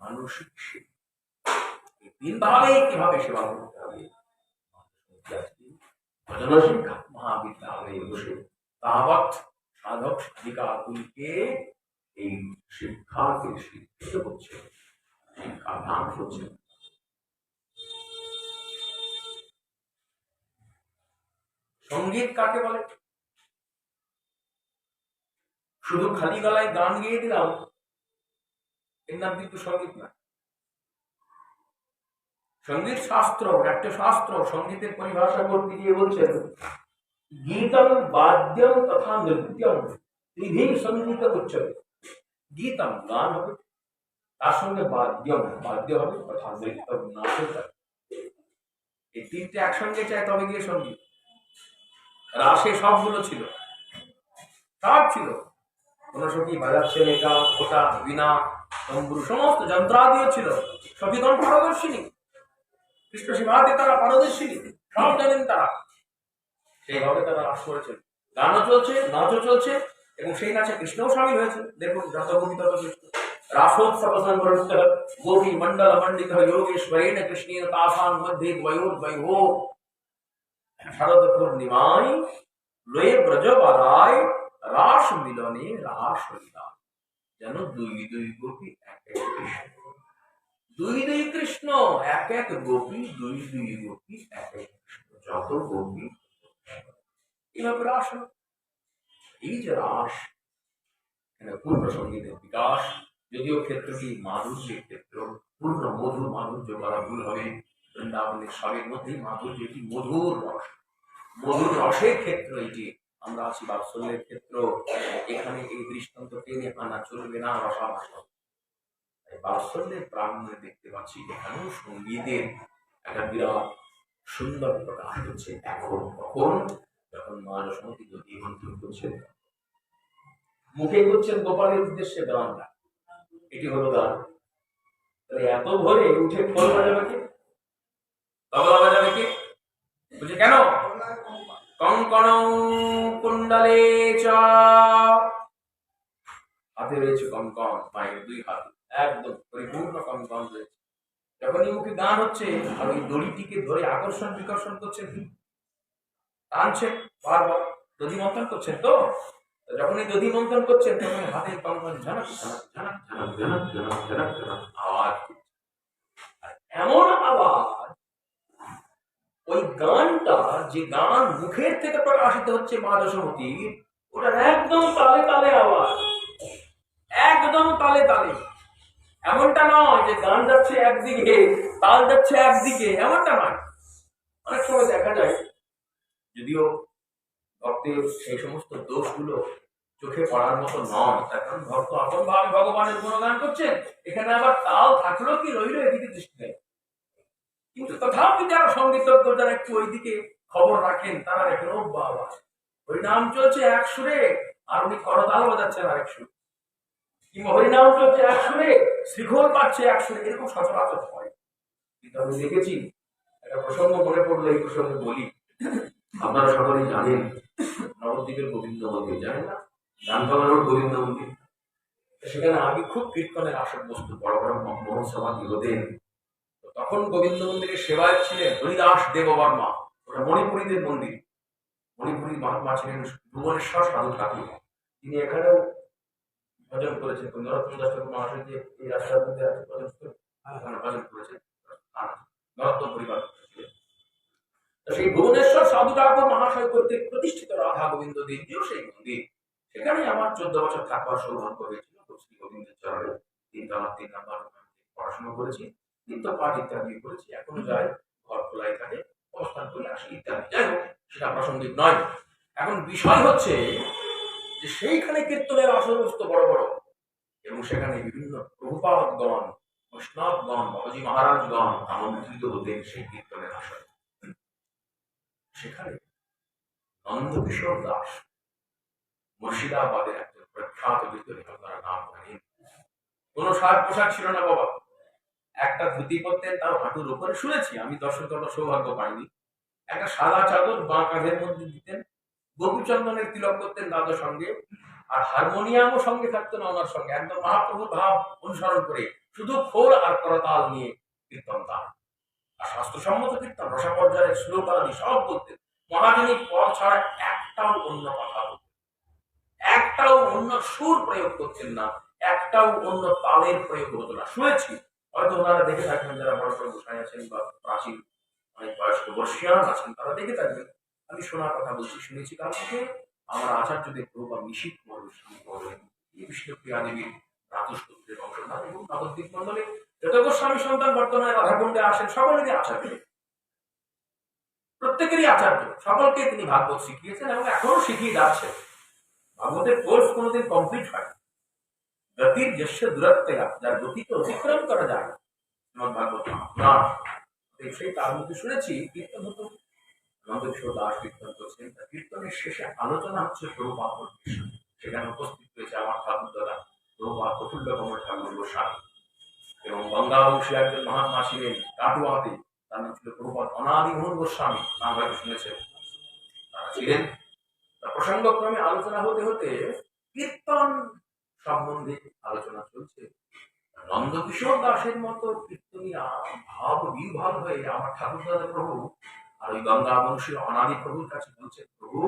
মানসিক সেবা এই তিন ভাবে কিভাবে সেবা করতে হবে, ভজন শিক্ষা মহাবিদ্যালয়ে বসে তাবৎ সাধক সাধিকাগুলিকে এই শিক্ষাকে শিক্ষিত করছে, শিক্ষা দান করছে। সঙ্গীত কাকে বলে? শুধু খালি গলায় গান গিয়ে দিলাম, এর নাম কিন্তু সঙ্গীত না। সঙ্গীত শাস্ত্র, একটা শাস্ত্র। সঙ্গীতের পরিভাষা করতে গিয়ে বলছেন, গীতম বাদ্যম তথা নৃত্যম ত্রিভি সঙ্গীত উচ্চতে। গীতম গান হবে, তার সঙ্গে বাদ্যম বাদ্য হবে, তথা নৃত্যম নাচ হবে। এই তিনটে একসঙ্গে চাই তবে গিয়ে সঙ্গীত। রাসে সবগুলো ছিল, সব ছিল। কোন সখী বাজাচ্ছে মেকা, ওটা, বীণা, তম্বুরু, সমস্ত যন্ত্রাদিও ছিল। সখীগণ পারদর্শিনী, কৃষ্ণ সেবাতে তারা পারদর্শিনী, সব জানেন তারা। সেইভাবে তারা রাস করেছেন। গানও চলছে, নাচও চলছে, এবং সেই নাচে কৃষ্ণও সামিল হয়েছে। দেখুন, যত গোপী তত কৃষ্ণ। রাসোৎসব সংগঠিত গোপী মন্ডল মণ্ডিত যোগেশ্বরেণ কৃষ্ণের তাসান মধ্যে দ্বয়োর্দ্বয়ো শারদ পূর্ণিমায় লয়ে ব্রজবালায় রাস মিলনে রাস হইলা। যেন দুই দুই গোপী এক এক কৃষ্ণ, দুই দুই কৃষ্ণ এক এক গোপী, দুই দুই গোপী এক এক কৃষ্ণ, যত গোপী এইভাবে রাস হল। এই যে রাস, পূর্ণ সঙ্গীতের বিকাশ। যদিও ক্ষেত্রটি মাধুর্যের ক্ষেত্র, পূর্ণ মধুর মাধুর্য বলা ভুল হবে। বৃন্দাবনের সবের মধ্যেই মাধুর্য, এটি মধুর রস, মধুর রসের ক্ষেত্র এটি। আমরা আছি বাৎসল্যের ক্ষেত্র। এখানে এই দৃষ্টান্ত টেনে আনা চলবে না, রসাভাষা। বাৎসল্যের প্রাঙ্গণে দেখতে পাচ্ছি এখানেও সঙ্গীতের একটা বিরাট সুন্দর প্রকাশ হচ্ছে। এখন কখন? যখন মা যশোমতী দধি মন্থন করছেন, মুখে করছেন গোপালের উদ্দেশ্যে গানটা, এটি হলো গান। তাহলে এত ভোরে উঠে খোল বাজাবে কে? তবলা বাজাবে কে? বুঝে কেন? কঙ্কণ কুণ্ডলে চ, হাতে রয়েছে কঙ্কন, মায়ের দুই হাত একদম পরিপূর্ণ কঙ্কন রয়েছে। যখনই মুখে গান হচ্ছে, আর ওই দড়িটিকে ধরে আকর্ষণ বিকর্ষণ করছেন, টানছেন বারবার, দধি মন্থন করছেন। তো যখনই দধি মন্থন করছেন, তখন হাতে কঙ্কন ঝনক ঝনক ঝনক ঝনক ঝনক ঝনক ঝনক ঝনক আওয়াজ। এমন আওয়াজ, ওই গানটা, যে গান মুখের থেকে প্রকাশিত হচ্ছে মা যশোমতীর, ওটা অনুষ্ঠান একদম তালে তালে আওয়াজ, একদম তালে তালে। এমনটা নয় যে গান যাচ্ছে একদিকে, তাল যাচ্ছে একদিকে, এমনটা নয়। অনেক সময় দেখা যায়, যদিও ভক্তের সেই সমস্ত দোষগুলো চোখে পড়ার মতো নয়, তার কারণ ভক্ত আপন ভাবে ভগবানের গুণগান করছেন, এখানে আবার তাল থাকলো কি রইলো এদিকে দৃষ্টি নেই। কিন্তু তথাপি যারা সঙ্গীতজ্ঞ, যারা একটু ওইদিকে খবর রাখেন, তারা দেখেন ও বাবা, ওই নাম চলছে এক সুরে আর উনি করতাল বাজাচ্ছেন আরেক সুরে, কিংবা হরিনাম চলছে এক সুরে, শ্রীঘোল পাচ্ছে এক সুরে, এরকম সচরাচর হয়। কিন্তু আমি দেখেছি, একটা প্রসঙ্গ মনে পড়লো, এই প্রসঙ্গে বলি। আপনারা সকলেই জানেন নবদ্বীপের গোবিন্দ মন্দির, জানেন না? রামতলা রোড গোবিন্দ মন্দির, সেখানে আগে খুব কীর্তনের আসর বস্তু, বড় বড় মহোৎসবাদী হতেন। তখন গোবিন্দ মন্দিরের সেবায় ছিলেন হরিদাস দেববর্মা, ওটা মণিপুরীদের মন্দির। মণিপুরী মহাত্মা ছিলেন ভুবনেশ্বর সাধু ঠাকুর, তিনি এখানেও ভজন করেছেন। নরোত্তম দাস ঠাকুর মহাশয় যে এই রাস্তার মধ্যে আছে ভজন ভজন করেছেন, নরোত্তম পরিবার। সেই ভুবনেশ্বর সাধু ঠাকুর মহাশয় কর্তৃক প্রতিষ্ঠিত রাধা গোবিন্দ দেবীও সেই মন্দির। সেখানে আমার 14 বছর থাকবার সৌভাগ্য হয়েছিল। শ্রী গোবিন্দের চরণে 3 নাম্বার পড়াশোনা করেছি, নিত্য পাঠ ইত্যাদি করেছি, এখনো যাই, ঘর খোলাই থাকে, অবস্থান করে আসি ইত্যাদি। যাই হোক, সেটা প্রাসঙ্গিক নয়। এখন বিষয় হচ্ছে যে সেইখানে কীর্তনের আসরবস্তু বড় বড়, এবং সেখানে বিভিন্ন প্রভুপাদগণ, বৈষ্ণবগণ, বাবাজি মহারাজগণ আমন্ত্রিত হতেন সেই কীর্তনের আসরে। সেখানে নন্দকিশোর দাস, মুর্শিদাবাদের একজন প্রখ্যাত কীর্তনী, আপনারা নাম জানেন। কোন সাজ পোশাক ছিল না বাবা, একটা ধুতি পরতেন, তার হাঁটুর উপরে, শুনেছি, আমি দর্শন করার সৌভাগ্য পাইনি। একটা সাদা চাদর বাঁ কাঁধের মধ্যে দিতেন, গোপীচন্দনের তিলক করতেন দাদার সঙ্গে, আর হারমোনিয়ামও সঙ্গে থাকতো না ওনার সঙ্গে, একদম মহাপ্রভুর ভাব অনুসরণ করে শুধু খোল আর করতাল নিয়ে কীর্তন তার। আর শাস্ত্রসম্মত কীর্তন, রসা পর্যায়ের শ্লোক আদি সব বলতেন। মহাজনিক পদ ছাড়া একটাও অন্য কথা বলতেন, একটাও অন্য সুর প্রয়োগ করতেন না, একটাও অন্য তালের প্রয়োগ হতো না। শুনেছি, হয়তো ওনারা দেখে থাকবেন, যারা বড় বড় গোসাই আছেন বা প্রাচীন অনেক বয়স্ক বর্ষিয়ান আছেন, তারা দেখে থাকবেন। আমি শোনার কথা বলছি, শুনেছি কার থেকে? আমার আচার্যদের প্রভু বা মিশিক গোস্বামী বলেন, বিষ্ণুপ্রিয়া দেবীর রাতুস্তোত্রের অংশধান, এবং নবদ্বীপ মন্ডলে যত গোস্বামী সন্তান বর্তমানে রাধাকুণ্ডে আসেন, সকলেরই আচার্য, প্রত্যেকেরই আচার্য, সকলকে তিনি ভাগবত শিখিয়েছেন এবং এখনো শিখিয়ে যাচ্ছেন। ভাগবতের কোর্স কোনোদিন কমপ্লিট হয়। গতির জ্যেষ্ঠ দূরত্বে, যার গতিকে অতিক্রম করা যায় না, ভাগবত না। সেই তার মধ্যে শুনেছি কীর্তন হতো, নন্দকিশোর দাস কীর্তন করছেন। কীর্তনের শেষে আলোচনা হচ্ছে প্রভুপাদ বিষয়। সেখানে উপস্থিত রয়েছে আমার ঠাকুর দাদা প্রভুপাদ প্রফুল্ল কমল ঠাকুর গোস্বামী, এবং গঙ্গাবংশী একজন মহাত্মা ছিলেন কাটুয়াতে, তার নাম ছিল প্রভুপাদ অনাদিমোহন গোস্বামী, নাম হয়তো শুনেছেন, তারা ছিলেন। প্রসঙ্গক্রমে আলোচনা হতে হতে কীর্তন সম্বন্ধে আলোচনা চলছে। নন্দকিশোর দাসের মতো কীর্তনীরা ভাব বিভাগ হয়ে আমার ঠাকুর দাদা প্রভু আর ওই গঙ্গা বংশীয় অনাদি প্রভুর কাছে বলছে, প্রভু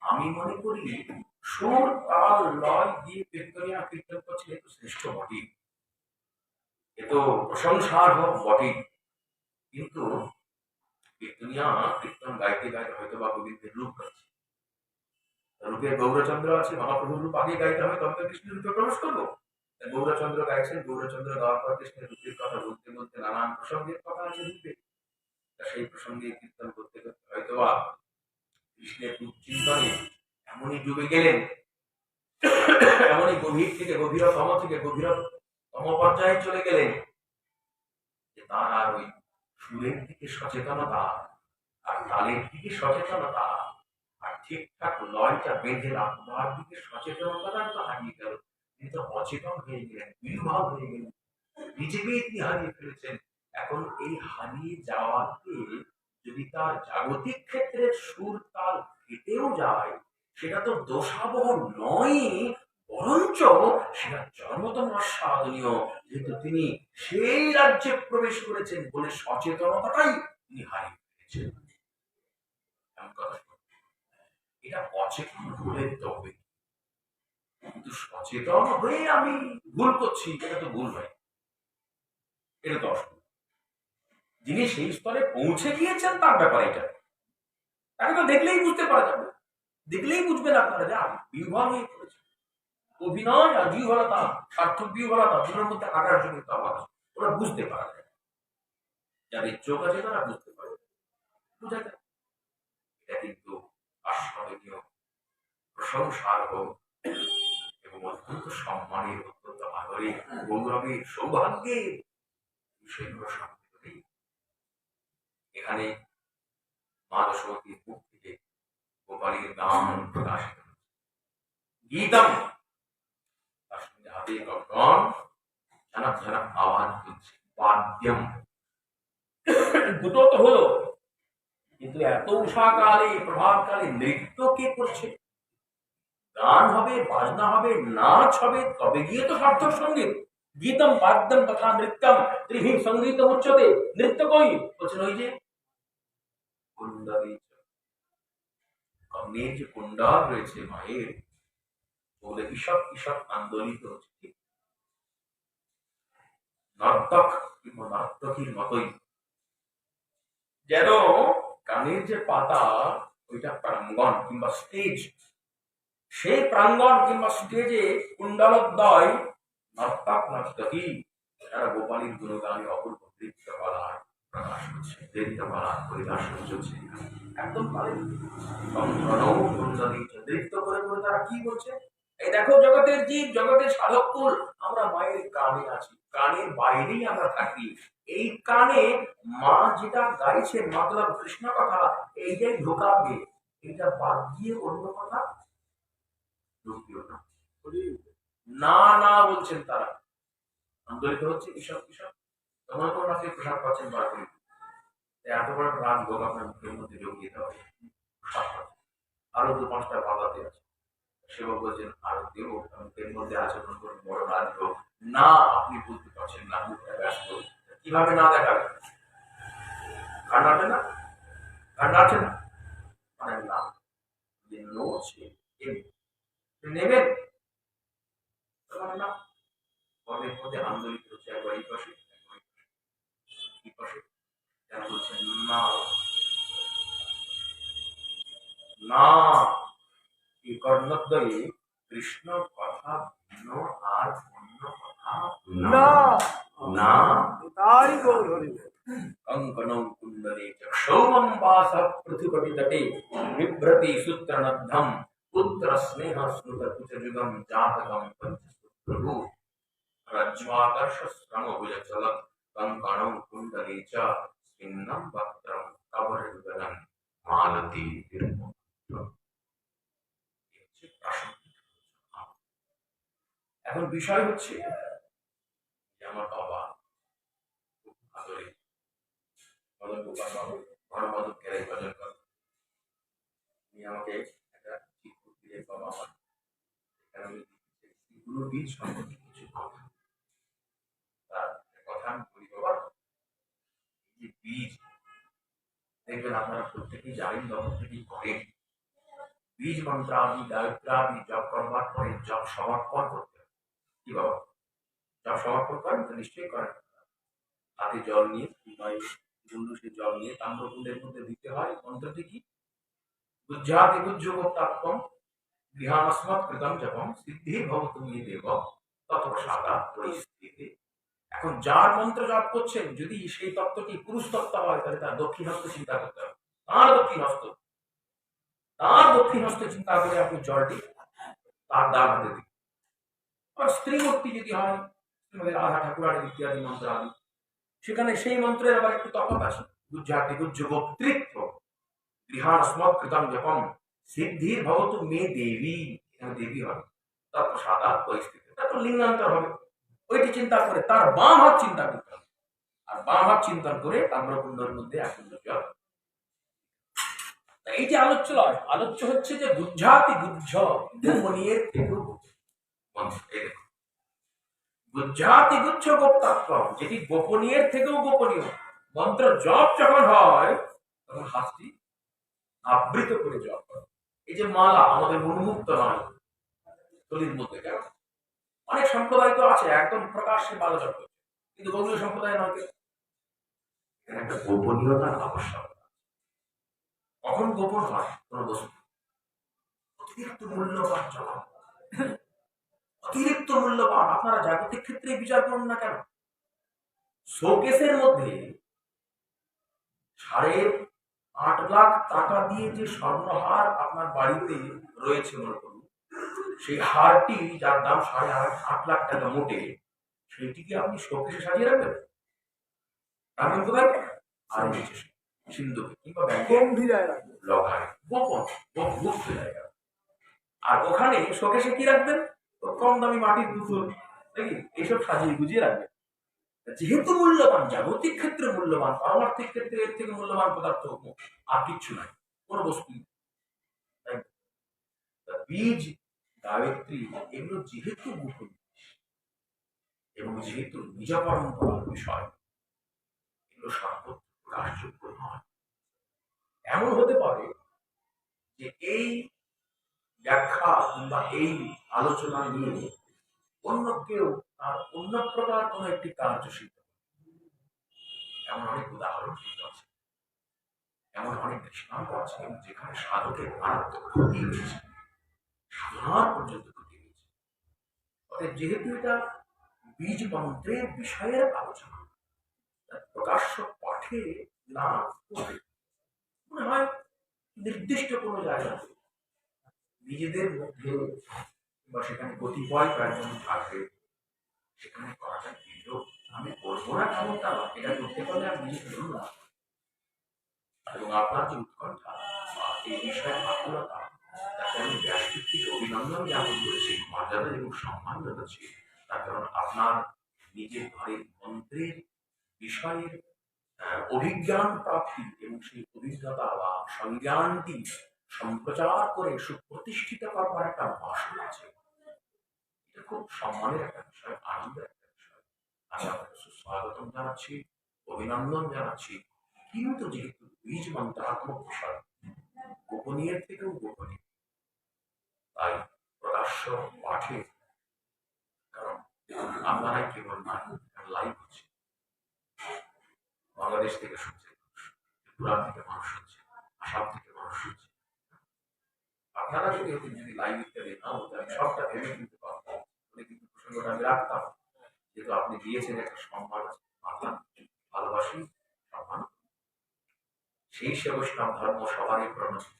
আমি মনে করি সুর তাল লয় দিয়ে কীর্তনীরা কীর্তন করছে, এ তো শ্রেষ্ঠ বটে, এ তো প্রশংসার হোক বটে। কিন্তু কীর্তনীরা কীর্তন গাইতে গাইতে হয়তো বা গোবিন্দের রূপ গাইছে, রূপে গৌরচন্দ্র আছে, মহাপ্রভুর রূপ আগে গাইতে হবে, তবে তো কৃষ্ণের রূপে প্রবেশ করবো। গৌরচন্দ্র গাইছেন, গৌরচন্দ্র গাওয়ার পর কৃষ্ণের রূপের কথা বলতে বলতে নানান প্রসঙ্গের কথা আছে রূপে, সেই প্রসঙ্গে কীর্তন করতে করতে হয়তো বা কৃষ্ণের রূপ চিন্তনে এমনই ডুবে গেলেন, এমনই গভীর থেকে গভীরতম থেকে গভীরতম পর্যায়ে চলে গেলেন, যে তার আর ওই সুরের দিকে সচেতনতা আর তালের দিকে সচেতনতা আর ঠিকঠাক লয়টা বেঁধে রাখবার দিকে সচেতনতা তো হারিয়ে গেল। কিন্তু অচেতন হয়ে গেলেন, বিভাগ হয়ে গেলেন, নিজেকেই তিনি হারিয়ে ফেলেছেন। এখন এই হারিয়ে যাওয়াকে যদি তার জাগতিক ক্ষেত্রে সুর তাল কেটেও যায়, সেটা তো দোষাবহ নয়, বরঞ্চ সেটা চরমতম অসাধনীয়, যেহেতু তিনি সেই রাজ্যে প্রবেশ করেছেন বলে সচেতনতাটাই তিনি হারিয়ে ফেলেছেন। এটা অচেতন হলে তবে, কিন্তু সচেতন হয়ে আমি ভুল করছি, এটা তো ভুল নয়, এটা তো অসুবিধা। যিনি সেই স্তরে পৌঁছে গিয়েছেন তার ব্যাপার এটা, তাকে তো দেখলেই বুঝতে পারা যাবে। দেখলেই বুঝবেন আপনারা যে বিহ্বল হয়ে পড়েছে। অভিনয় আর বিহ্বলতা, সার্থক বিহ্বলতা দুটোর মধ্যে আকাশ জমিন তফাৎ। ওরা বুঝতে পারে না। যাদের চোখ আছে তারা বুঝতে পারে, বুঝা যায়। এটা কিন্তু আস্বাদনীয়, প্রশংসার্হ এবং অত্যন্ত সম্মানের, অত্যন্ত আদরের, গৌরবের, সৌভাগ্যের বিষয়গুলো সম্মিলিত নেই। এখানে মা দশরথীর মুখ থেকে গোপালের গান প্রকাশিত গীতম, তার সঙ্গে হাতে গান ঝানক ঝানক আওয়াজ হচ্ছে, বাদ্যম দুটো তো হলো, কিন্তু এত উষাকালে প্রভাতকালে নৃত্য কে করছে? গান হবে, বাজনা হবে, নাচ হবে, তবে গিয়ে তো সার্থক সঙ্গীত। গীতম বাদ্যম তথা নৃত্যম ত্রিভি সঙ্গীত উচ্চতে। নৃত্য কই বলছেন? ওই যে কুণ্ডলী, কর্ণের যে কুণ্ডল রয়েছে মায়ের, ওগুলো ঈষৎ ঈষৎ আন্দোলিত হচ্ছে, নর্তক কিংবা নর্তকীর মতোই। যেন কানের যে পাতা, ওইটা প্রাঙ্গণ কিংবা স্টেজ, সেই প্রাঙ্গণ কিংবা স্টেজে কুণ্ডলোদ্বয় নর্তক নর্তকী তারা গোপালীর গুণগানে অপূর্ব নৃত্যকলার প্রকাশ হচ্ছে, নৃত্যকলার পরিদর্শন চলছে। একদম তাদের নৃত্য করে করে তারা কি বলছে? এই দেখো জগতের জীব, জগতের সাধক কুল, আমরা মায়ের কানে আছি, কানের বাইরেই আমরা থাকি। এই কানে মা যেটা গাইছে মতলব কৃষ্ণ কথা, এইটাই ঢোকাবে, এটা বাদ দিয়ে অন্য কথা ঢুকিও না। না না বলছেন তারা, আন্দোলিত হচ্ছে কিসব কিসব। তোমার কোন আপনি প্রসাদ পাচ্ছেন বার করে, এত বড় রাত ভোগ আপনার মুখের মধ্যে ঢুকিয়ে দেওয়া হয়, আরো 2-5টা বাধাতে আছে। সেবক বলছেন আরো দেব, এর মধ্যে আচরণ করুন বড় রাজ্য। না, আপনি বুঝতে পারছেন না, মুখটা ব্যস্ত। কিভাবে না দেখাবে? কান্নাটে না, কান্নাটে না, মানে না নড়ছে, নেবেন না, পদের মধ্যে আন্দোলিত হচ্ছে, একবার এই পাশে একবার এই পাশে, যারা বলছেন না না, এই কর্ণদ্বয়ে কৃষ্ণ কথা ভিন্ন আর অন্য কথা না না। তাই কঙ্কণং কুণ্ডলে চক্ষৌমং বাসঃ পৃথুকটিতটে বিভ্রতি সূত্রনদ্ধম পুত্র স্নেহ স্নুত কুচযুগম জাতকম পঞ্চসূত্রভূ রজ্জ্বাকর্ষ শ্রমভুজ চলত কঙ্কণং কুণ্ডলে চ ছিন্নম বক্ত্রম কবরযুগলং মালতী তিরুমুক্ত। এখন বিষয় হচ্ছে যে আমার বাবা খুব আদরে মদন গোপাল বাবু, গণমদন কেরাই ভজন করেন। উনি আমাকে একটা চিত্র দিয়ে, বাবা আমার এখানে আমি গুরু বীজ সম্পর্কে কিছু কথা, তার কথা আমি বলি। বাবা, এই যে বীজ, দেখবেন আপনারা প্রত্যেকেই জানেন, প্রত্যেকেই করেন। বীজ মন্ত্রাদি গায়ত্রাদি জপ করবার পরে জপ সমর্পণ করতে হবে। কি বাবা, জপ সমর্পণ করেন তো? নিশ্চয়ই করেন। হাতে জল নিয়ে সে জল নিয়ে তাম্রকুণ্ডের মধ্যে দিতে হয়। মন্ত্রটি কি? বুঝাতি বুঝ্যগোপ্তাত্মম গৃহানস্মৎ কৃতম জপম সিদ্ধি ভবতু মে দেব তৎপ্রসাদাৎ পরিস্থিতি। এখন যার মন্ত্র জপ করছেন, যদি সেই তত্ত্বটি পুরুষ তত্ত্ব হয়, তাহলে তার দক্ষিণ হস্ত চিন্তা করতে হবে। তার দক্ষিণ হস্ত চিন্তা করে আপনি জলটি তার ডান হাতে দিন। আর স্ত্রী মূর্তি যদি হয়, আমাদের রাধা ঠাকুরানী ইত্যাদি মন্ত্র আদি, সেখানে সেই মন্ত্রের আবার একটু তফাৎ আছে। বুঝাতি বুঝ্যগোপ্তৃত্ব গৃহানস্মৎ কৃতম জপম সিদ্ধির ভবতু মে দেবী, এখানে দেবী হবে। তারপর সাদা পরিস্থিতি, তারপর লিঙ্গান্তর হবে। ওইটি চিন্তা করে তার বাম হাত চিন্তা করতে হবে, আর বাম হাত চিন্তন করে তাম্রকুণ্ডের মধ্যে আকুণ্ড জল। এই যে আলোচ্য হচ্ছে যে বুঝাতি বুঝ্য গোপনীয়ের থেকেও বুঝাতি বুঝ্য গোপ্তাত্ম, যেটি গোপনীয়ের থেকেও গোপনীয়। মন্ত্র জপ যখন হয়, তখন হাতটি আবৃত করে জপ করে। এই যে মালা আমাদের উন্মুক্ত নয় তলির মধ্যে, কেন? অনেক সম্প্রদায় তো আছে একদম প্রকাশ্যে মালা জপ করছে, কিন্তু গৌরীয় সম্প্রদায় নয়। একটা গোপনীয়তার আবশ্যক। কখন গোপন হয় কোন বস্তু? অতিরিক্ত মূল্যবান জমা, অতিরিক্ত মূল্যবান। আপনারা জাগতিক ক্ষেত্রে বিচার করুন না কেন, শোকেসের মধ্যে 8.5 লাখ টাকা দিয়ে যে স্বর্ণহার আপনার বাড়িতে রয়েছে মনে করুন, সেই হারটি যার দাম 8.5 লাখ টাকা মোটে, সেইটিকে আপনি শোকেসে সাজিয়ে রাখবেন? রাখবেন কোথায়? আর সিন্ধুকে কিংবা লগায় গোপন গুপ্ত জায়গা। আর ওখানে শোকেসে কি রাখবেন? কম দামি মাটির পুতুল নাকি এইসব সাজিয়ে গুজিয়ে রাখবেন। যেহেতু মূল্যবান, জাগতিক ক্ষেত্রে মূল্যবান, পারমার্থিক ক্ষেত্রে এর থেকে মূল্যবান পদার্থ আর কিচ্ছু নাই, কোন বস্তু। বীজ, গায়ত্রী এগুলো যেহেতু গোপন এবং যেহেতু নিজ পরম্পরার বিষয়, এগুলো সর্বত্র প্রকাশযোগ্য নয়। এমন হতে পারে যে এই ব্যাখ্যা কিংবা এই আলোচনা নিয়ে অন্য কেউ তার অন্য প্রকার কোন একটি কার্য সিদ্ধ, এমন অনেক উদাহরণ আছে, এমন অনেক দৃষ্টান্ত আছে যেখানে সাধকের মারাত্মক ক্ষতি হয়েছে, সাধনার পর্যন্ত ক্ষতি হয়েছে। অর্থাৎ যেহেতু এটা বীজ মন্ত্রের বিষয়ের আলোচনা, প্রকাশ্য পাঠে না করে মনে হয় নির্দিষ্ট কোনো জায়গায় নিজেদের মধ্যে বা সেখানে কতিপয় কয়েকজন থাকবে, সেখানে করাটা কিন্তু আমি করবো না এমনটা না, এটা করতে পারলে আমি নিজে করুন না। এবং আপনার যে উৎকণ্ঠা বা এই বিষয়ে আকুলতা, তাকে আমি ব্যাসভিত্তিক অভিনন্দন জ্ঞাপন করেছি, মর্যাদা এবং সম্মান জানাচ্ছি। তার কারণ আপনার নিজের ঘরের মন্ত্রের বিষয়ের অভিজ্ঞান প্রাপ্তি এবং সেই অভিজ্ঞতা বা সংজ্ঞানটি সম্প্রচার করে সুপ্রতিষ্ঠিত করবার একটা বাসনা আছে। এটা খুব সম্মানের একটা বিষয়, আনন্দের একটা বিষয়। আমি আপনাকে সুস্বাগতম জানাচ্ছি, অভিনন্দন জানাচ্ছি। কিন্তু যেহেতু বীজ মন্ত্রাত্মক বিষয়, গোপনীয়ের থেকেও গোপনীয়, তাই প্রকাশ্য পাঠে, কারণ আপনারাই কেবল নয়, লাইভ হচ্ছে, বাংলাদেশ থেকে শুনছে, ত্রিপুরা থেকে মানুষ শুনছে, আসাম থেকে মানুষ শুনছে। আপনারা যদি লাইভ ইত্যাদি না হতো, আমি সবটা ভেবে কিন্তু পারতাম, কিন্তু প্রসঙ্গটা আমি রাখতাম, যেহেতু আপনি দিয়েছেন একটা সম্মান, মানলাম, ভালোবাসি, সম্মান। সেই সে বৈষ্ণব ধর্ম সবারই প্রণতি,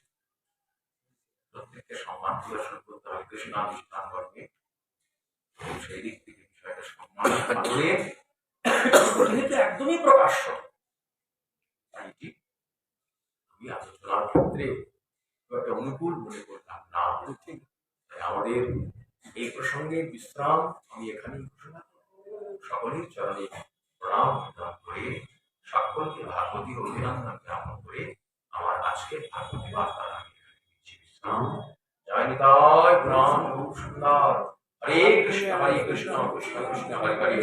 প্রত্যেককে সম্মান প্রদর্শন করতে হবে কৃষ্ণানুষ্ঠান বর্গে। সেই দিক থেকে বিষয়টা সম্মান যেহেতু একদমই প্রকাশ্য, তাই আমি আলোচনার ক্ষেত্রে একটা অনুকূল মনে করতাম না। আমাদের এই প্রসঙ্গে বিশ্রাম আমি এখানেই ঘোষণা সকলের চরণে প্রণাম করে সকলকে ভাগবতী অভিনন্দন জ্ঞাপন করে আমার আজকের ভাগবতী বার্তা আমি দিচ্ছি বিশ্রাম। জয় নিতাই পুরাণ খুব সুন্দর। হরে কৃষ্ণ কৃষ্ণ কৃষ্ণ হরে হরে,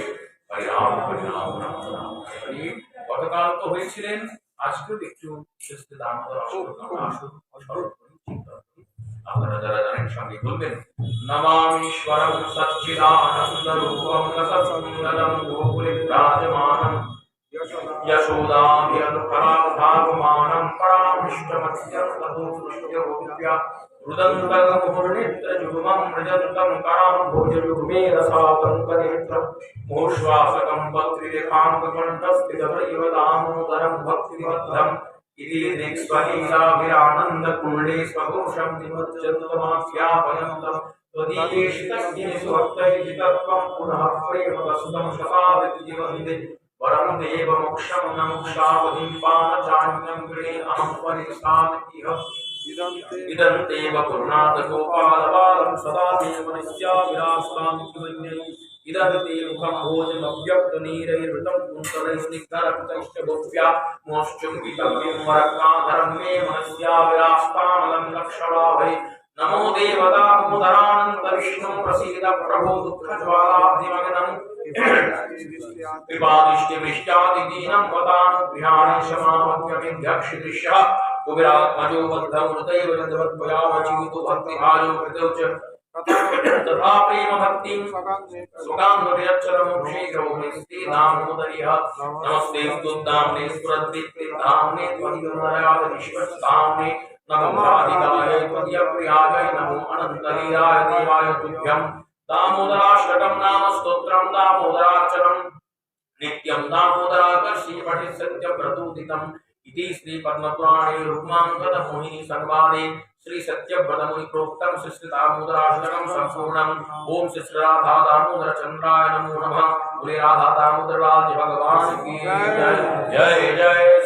হরে রাম রাম রাম হরে হরে। গতকাল তো হয়েছিলেন, আজকেও একটু দামোদর আসুন স্মরণ করি, চিন্তা করি। আপনারা যারা জানেন সঙ্গে বলবেন, নমামীশ্বরং সচ্চিদানন্দরূপং রসসুন্দরং গোকুলে বিরাজমানং यशोदाभिरनुकरावधावमानं परामृष्टमत्यं ततोऽनुष्य गोप्या रुदन्तकमुहुर्नित्यजुगमं मृजन्तं कराम्भोजयुग्मेरसातङ्कनेत्रं मोश्वासकं वक्त्रिरेखाङ्ककण्ठस्थितमैव दामोदरं भक्तिनिबद्धम् इति दिक्स्वलीलाभिरानन्दपूर्णे स्वघोषं निमज्जन्तमाख्यापयन्तम् त्वदीयेषितज्ञेषु भक्तैः तत्त्वं पुनः प्रेमवसुतं शतावति जीवन्ते वरं देव मोक्षं न मोक्षावधिं पानचान्यं गृहे अहं परिष्ठानतिह इदं देव करुणात गोपालबालं सदा मे मनस्या विरास्तामि किमन्यै इदं ते मुखं भोजमव्यक्तनीरैर्वृतं कुन्तलैस्निग्धरक्तैश्च गोप्या मोश्चुम्बितव्यं वरकाधरं मे मनस्या विरास्तामलं लक्षणाभै नमो देवदामोदरानन्द विष्णु प्रसीद प्रभो दुःखज्वालाभिमग्नं कृपादृष्टिवृष्ट्यादिदीनं वदानुगृहाणि समापत्यभिध्यक्षिदृश्यः कुबेरात्मजो बद्धौ हृदयैव यद्वत्त्वया वचीतो भक्तिभाजो कृतौ च तथा प्रेम भक्ति सुखान्वयच्चरमोक्षे ग्रहोस्ते दामोदरिः नमस्ते स्तुताम्ने स्फुरद्दित्तिदाम्ने त्वदीयमरावदिश्वस्ताम्ने नमो राधिकाय त्वदीयप्रियाय नमो अनन्तलीलाय देवाय तुभ्यं दामोदराष्टकं नाम स्तोत्रं दामोदरार्चनम् नित्यं दामोदराकर्षि पठित सत्य प्रतुदितम् इति श्री पद्मपुराणे रुक्मांगद मोहिनी संवादे श्री सत्यव्रत मुनि प्रोक्तम श्री दामोदराष्टकं संपूर्णम् ओम श्री राधा दामोदर चंद्राय नमो नमः बोले राधा दामोदर लाल भगवान की जय जय जय